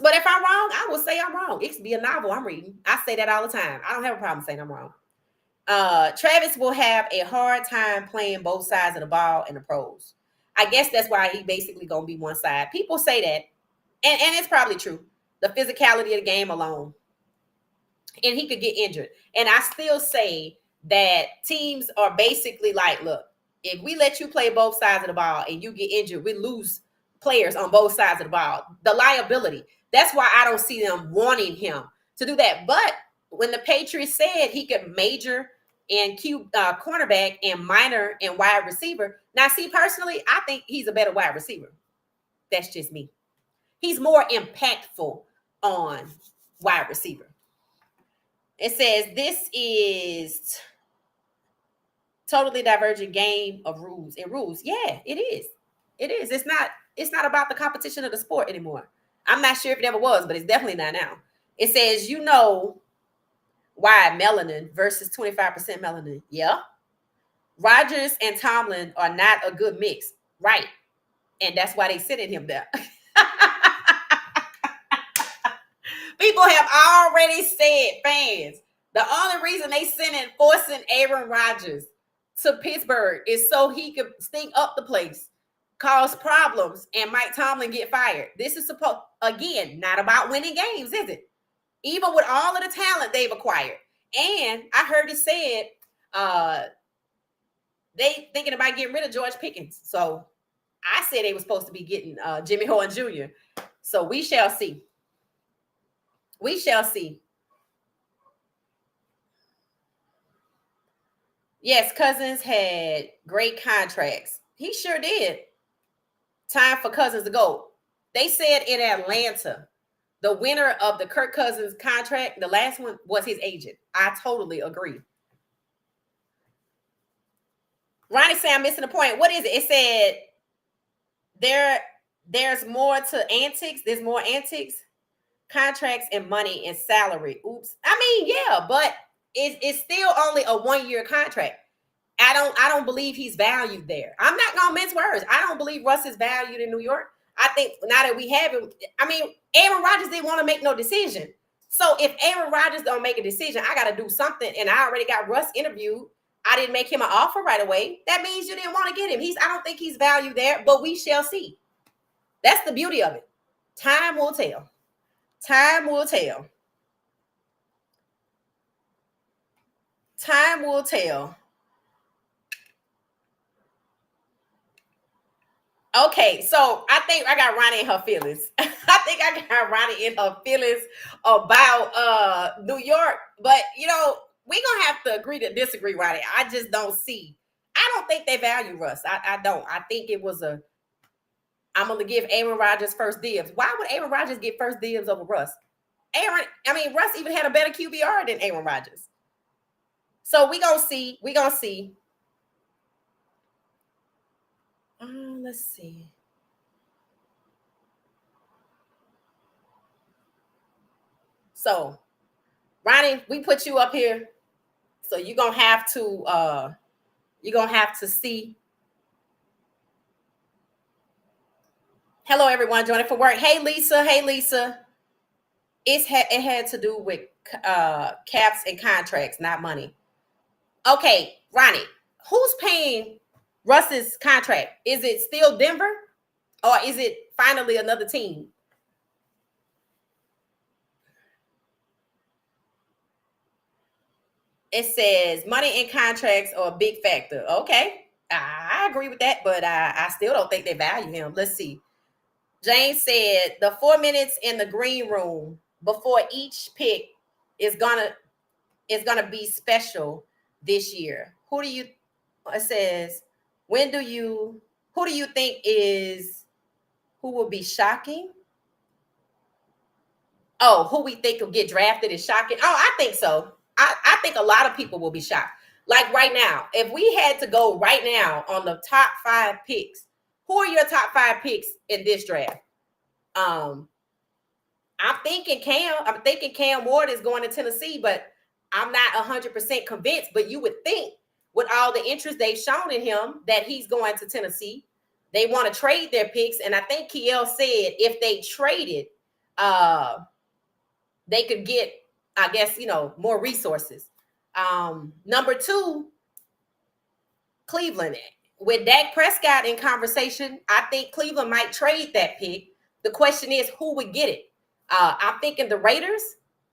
But if I'm wrong, I will say I'm wrong. It could be a novel I'm reading. I say that all the time. I don't have a problem saying I'm wrong. Travis will have a hard time playing both sides of the ball in the pros. I guess that's why he basically going to be one side. People say that, and it's probably true. The physicality of the game alone. And he could get injured. And I still say that teams are basically like, look, if we let you play both sides of the ball and you get injured, we lose players on both sides of the ball. The liability. That's why I don't see them wanting him to do that. But when the Patriots said he could major in cornerback and minor in wide receiver. Now, see, personally, I think he's a better wide receiver. That's just me. He's more impactful on wide receiver. It says this is Totally divergent game of rules and rules. Yeah, it is. It is. It's not about the competition of the sport anymore. I'm not sure if it ever was, but it's definitely not now. It says, you know why melanin versus 25% melanin. Yeah. Rodgers and Tomlin are not a good mix. Right. And that's why they sitting him there. People have already said, fans, the only reason they sending forcing Aaron Rodgers to Pittsburgh is so he could stink up the place, cause problems, and Mike Tomlin get fired. This is supposed, again, not about winning games, is it? Even with all of the talent they've acquired. And I heard it said they thinking about getting rid of George Pickens. So I said they were supposed to be getting Jimmy Horn Jr. So we shall see. We shall see. Yes, Cousins had great contracts. He sure did. Time for Cousins to go. They said in Atlanta, the winner of the Kirk Cousins contract, the last one, was his agent. I totally agree. Ronnie said I'm missing the point. What is it? It said there's more to antics. There's more antics, contracts, and money and salary. Oops. I mean, yeah, but it's still only a 1-year contract. I don't believe he's valued there. I'm not gonna mince words. I don't believe Russ is valued in New York. I think now that we have him, I mean, Aaron Rodgers didn't want to make no decision. So if Aaron Rodgers don't make a decision, I got to do something. And I already got Russ interviewed. I didn't make him an offer right away. That means you didn't want to get him. I don't think he's valued there, but we shall see. That's the beauty of it. Time will tell. Time will tell. Time will tell. Okay, so I think I got Ronnie in her feelings. I think I got Ronnie in her feelings about New York. But you know, we're gonna have to agree to disagree, Ronnie. I just don't see. I don't think they value Russ. I don't. I think it was a I'm gonna give Aaron Rodgers first dibs. Why would Aaron Rodgers get first dibs over Russ? Russ even had a better QBR than Aaron Rodgers. So we gonna see. We gonna see. Let's see. So, Ronnie, we put you up here. So you're gonna have to see. Hello, everyone joining for work. Hey, Lisa. Hey, Lisa. It had to do with caps and contracts, not money. Okay, Ronnie, who's paying Russ's contract? Is it still Denver, or is it finally another team? It says money in contracts are a big factor. Okay, I agree with that, but I still don't think they value him. Let's see. James said the 4 minutes in the green room before each pick is gonna be special this year. Who do you? It says when do you? Who do you think is who will be shocking? Oh, who we think will get drafted is shocking? Oh, I think so. I think a lot of people will be shocked. Like right now, if we had to go right now on the top 5 picks, who are your top 5 picks in this draft? I'm thinking Cam Ward is going to Tennessee, but I'm not 100% convinced. But you would think with all the interest they've shown in him that he's going to Tennessee. They want to trade their picks. And I think Kiel said if they traded, they could get, I guess, more resources. Number 2, Cleveland. With Dak Prescott in conversation, I think Cleveland might trade that pick. The question is who would get it? I'm thinking the Raiders,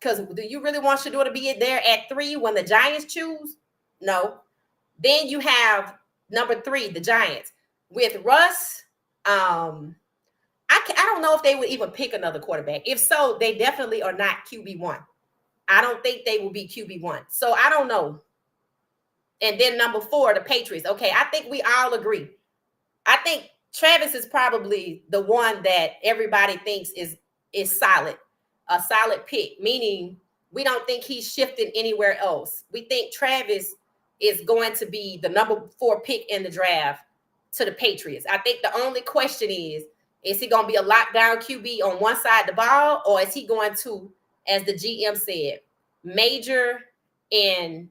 because do you really want Shedeur to be there at 3 when the Giants choose? No. Then you have number 3, the Giants. With Russ, I don't know if they would even pick another quarterback. If so, they definitely are not QB1. I don't think they will be QB1. So I don't know. And then number 4, the Patriots. Okay, I think we all agree. I think Travis is probably the one that everybody thinks is solid, a solid pick, meaning we don't think he's shifting anywhere else. We think Travis is going to be the number 4 pick in the draft to the Patriots. I think the only question is he going to be a lockdown QB on one side of the ball, or is he going to, as the GM said, major in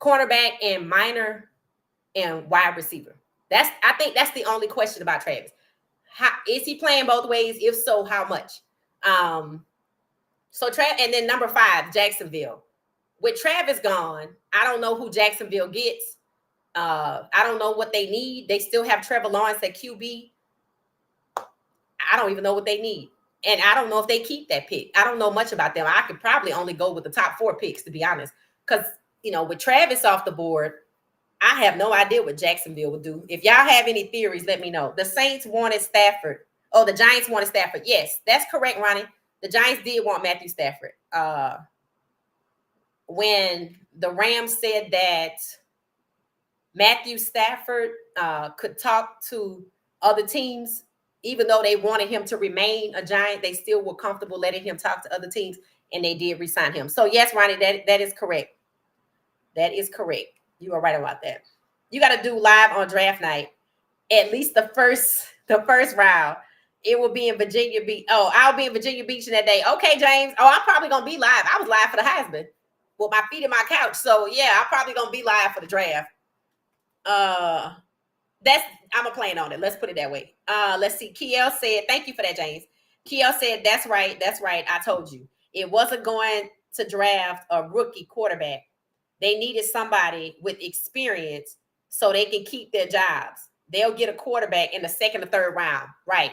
cornerback and minor and wide receiver? I think that's the only question about Travis. How is he playing both ways? If so, how much? And then number 5, Jacksonville. With Travis gone, I don't know who Jacksonville gets. I don't know what they need. They still have Trevor Lawrence at QB. I don't even know what they need. And I don't know if they keep that pick. I don't know much about them. I could probably only go with the top 4 picks, to be honest. Because, with Travis off the board, I have no idea what Jacksonville would do. If y'all have any theories, let me know. The Saints wanted Stafford. Oh, the Giants wanted Stafford. Yes, that's correct, Ronnie. The Giants did want Matthew Stafford. When the Rams said that Matthew Stafford could talk to other teams, even though they wanted him to remain a Giant, they still were comfortable letting him talk to other teams, and they did re-sign him. So yes, Ronnie, that is correct. That is correct. You are right about that. You got to do live on draft night, at least the first round. It will be in Virginia Beach. Oh, I'll be in Virginia Beach that day. Okay, James. Oh, I'm probably gonna be live. I was live for the Heisman with my feet in my couch. So yeah, I'm probably gonna be live for the draft. I'm a plan on it. Let's put it that way. Let's see. Kiel said, thank you for that, James. Kiel said, that's right. I told you. It wasn't going to draft a rookie quarterback. They needed somebody with experience so they can keep their jobs. They'll get a quarterback in the 2nd or 3rd round. Right.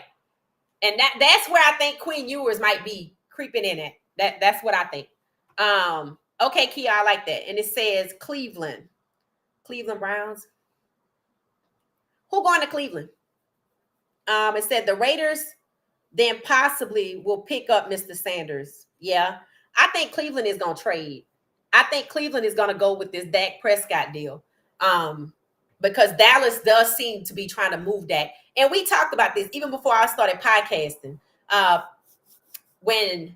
And that's where I think Quinn Ewers might be creeping in at. That's what I think. Okay, Kia, I like that. And it says Cleveland Browns. Who going to Cleveland? It said the Raiders then possibly will pick up Mr. Sanders. Yeah. I think Cleveland is going to trade. I think Cleveland is going to go with this Dak Prescott deal. Because Dallas does seem to be trying to move Dak. And we talked about this even before I started podcasting. When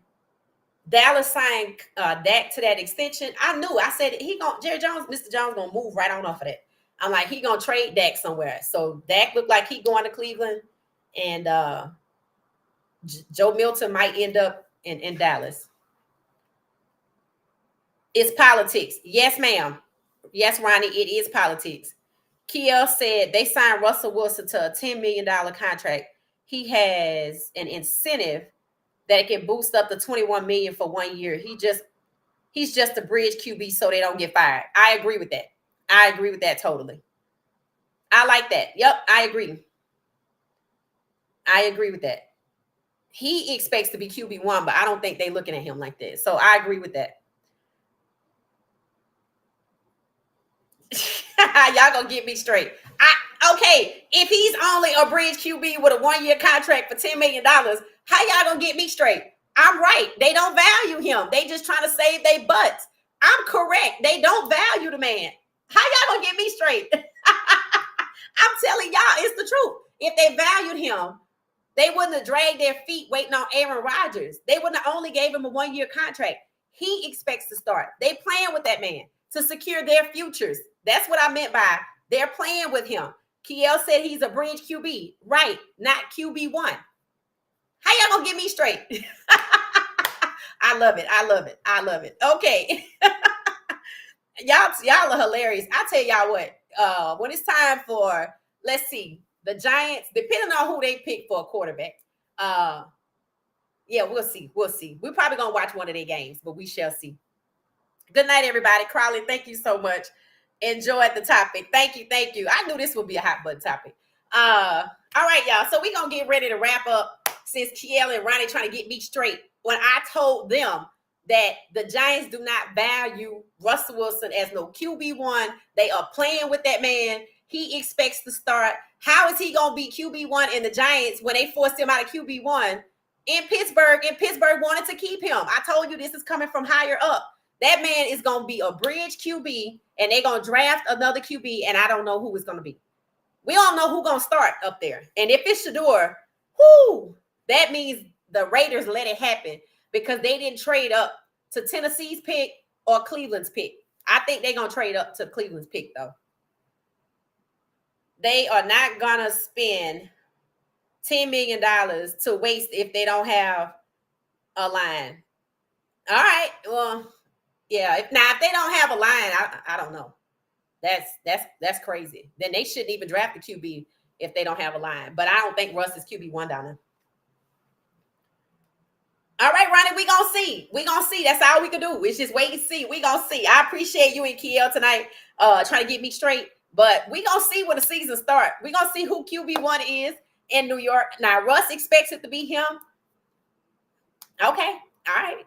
Dallas signed Dak to that extension, I knew. I said Mr. Jones gonna move right on off of that. I'm like, he gonna trade Dak somewhere. So Dak looked like he going to Cleveland, and Joe Milton might end up in Dallas. It's politics. Yes, ma'am. Yes, Ronnie, it is politics. Kiel said they signed Russell Wilson to a $10 million contract. He has an incentive that can boost up to $21 million for 1 year. He's just a bridge QB so they don't get fired. I agree with that. I agree with that totally. I like that. Yep, I agree. I agree with that. He expects to be QB1, but I don't think they're looking at him like that. So I agree with that. Y'all gonna get me straight. Okay, if he's only a bridge QB with a 1-year contract for $10 million, how y'all gonna get me straight? I'm right. They don't value him. They just trying to save their butts. I'm correct. They don't value the man. How y'all gonna get me straight? I'm telling y'all, it's the truth. If they valued him, they wouldn't have dragged their feet waiting on Aaron Rodgers. They wouldn't have only gave him a 1-year contract. He expects to start. They playing with that man to secure their futures. That's what I meant by they're playing with him. Kiel said he's a bridge QB. Right, not QB1. How y'all gonna get me straight? I love it. Okay. y'all are hilarious. I tell y'all what, when it's time for, let's see, the Giants, depending on who they pick for a quarterback, yeah, we'll see. We're probably gonna watch one of their games, but we shall see. Good night, everybody. Crowley, thank you so much. Enjoyed the topic. Thank you. I knew this would be a hot button topic. All right, y'all. So we're gonna get ready to wrap up since Kiel and Ronnie trying to get me straight. When I told them that the Giants do not value Russell Wilson as no QB1, they are playing with that man. He expects to start. How is he gonna be QB1 in the Giants when they forced him out of QB1 in Pittsburgh? And Pittsburgh wanted to keep him. I told you this is coming from higher up. That man is going to be a bridge QB, and they're going to draft another QB, and I don't know who it's going to be. We don't know who's going to start up there. And if it's Shedeur, that means the Raiders let it happen because they didn't trade up to Tennessee's pick or Cleveland's pick. I think they're gonna trade up to Cleveland's pick though. They are not gonna spend $10 million to waste if they don't have a line. All right. Well, yeah. If they don't have a line, I don't know. That's crazy. Then they shouldn't even draft the QB if they don't have a line. But I don't think Russ is QB1 down there. All right, Ronnie, we gonna see. We gonna see. That's all we can do. It's just wait and see. We gonna see. I appreciate you and Kiel tonight, trying to get me straight. But we gonna see when the season start. We gonna see who QB1 is in New York. Now Russ expects it to be him. Okay, all right.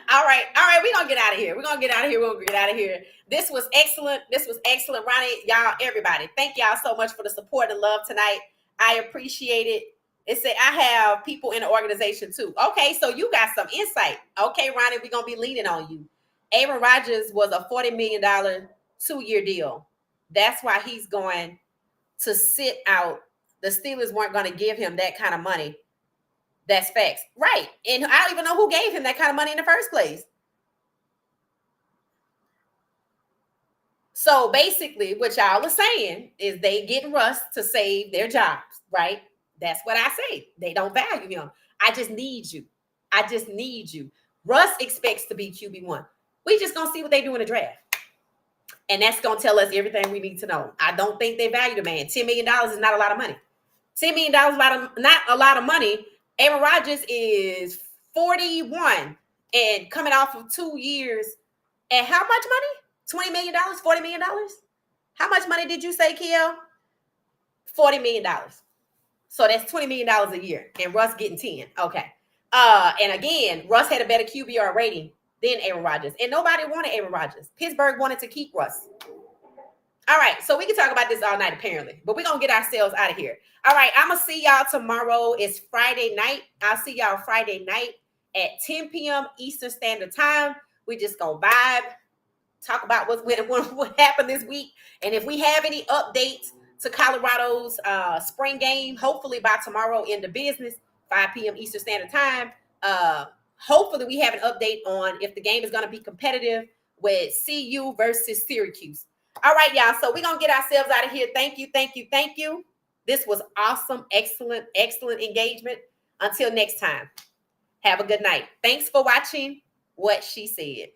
All right. We're gonna get out of here. We're gonna get out of here. This was excellent. Ronnie, y'all, everybody. Thank y'all so much for the support and love tonight. I appreciate it. It said I have people in the organization too. Okay, so you got some insight. Okay, Ronnie, we're gonna be leaning on you. Aaron Rodgers was a $40 million 2-year deal. That's why he's going to sit out. The Steelers weren't going to give him that kind of money. That's facts. Right. And I don't even know who gave him that kind of money in the first place. So basically, what y'all are saying is they get Russ to save their jobs, right? That's what I say. They don't value him. I just need you. Russ expects to be QB1. We just going to see what they do in the draft. And that's going to tell us everything we need to know. I don't think they value the man. $10 million is not a lot of money. $10 million is not a lot of money. Aaron Rodgers is 41 and coming off of 2 years. And how much money? $20 million? $40 million? How much money did you say, Kiel? $40 million. So that's $20 million a year. And Russ getting 10. Okay. And again, Russ had a better QBR rating than Aaron Rodgers. And nobody wanted Aaron Rodgers. Pittsburgh wanted to keep Russ. All right, so we can talk about this all night, apparently. But we're going to get ourselves out of here. All right, I'm going to see y'all tomorrow. It's Friday night. I'll see y'all Friday night at 10 p.m. Eastern Standard Time. We just going to vibe, talk about what happened this week. And if we have any updates to Colorado's spring game, hopefully by tomorrow in the business, 5 p.m. Eastern Standard Time. Hopefully we have an update on if the game is going to be competitive with CU versus Syracuse. All right, y'all. So we're going to get ourselves out of here. Thank you. This was awesome. Excellent engagement. Until next time, have a good night. Thanks for watching What She Said.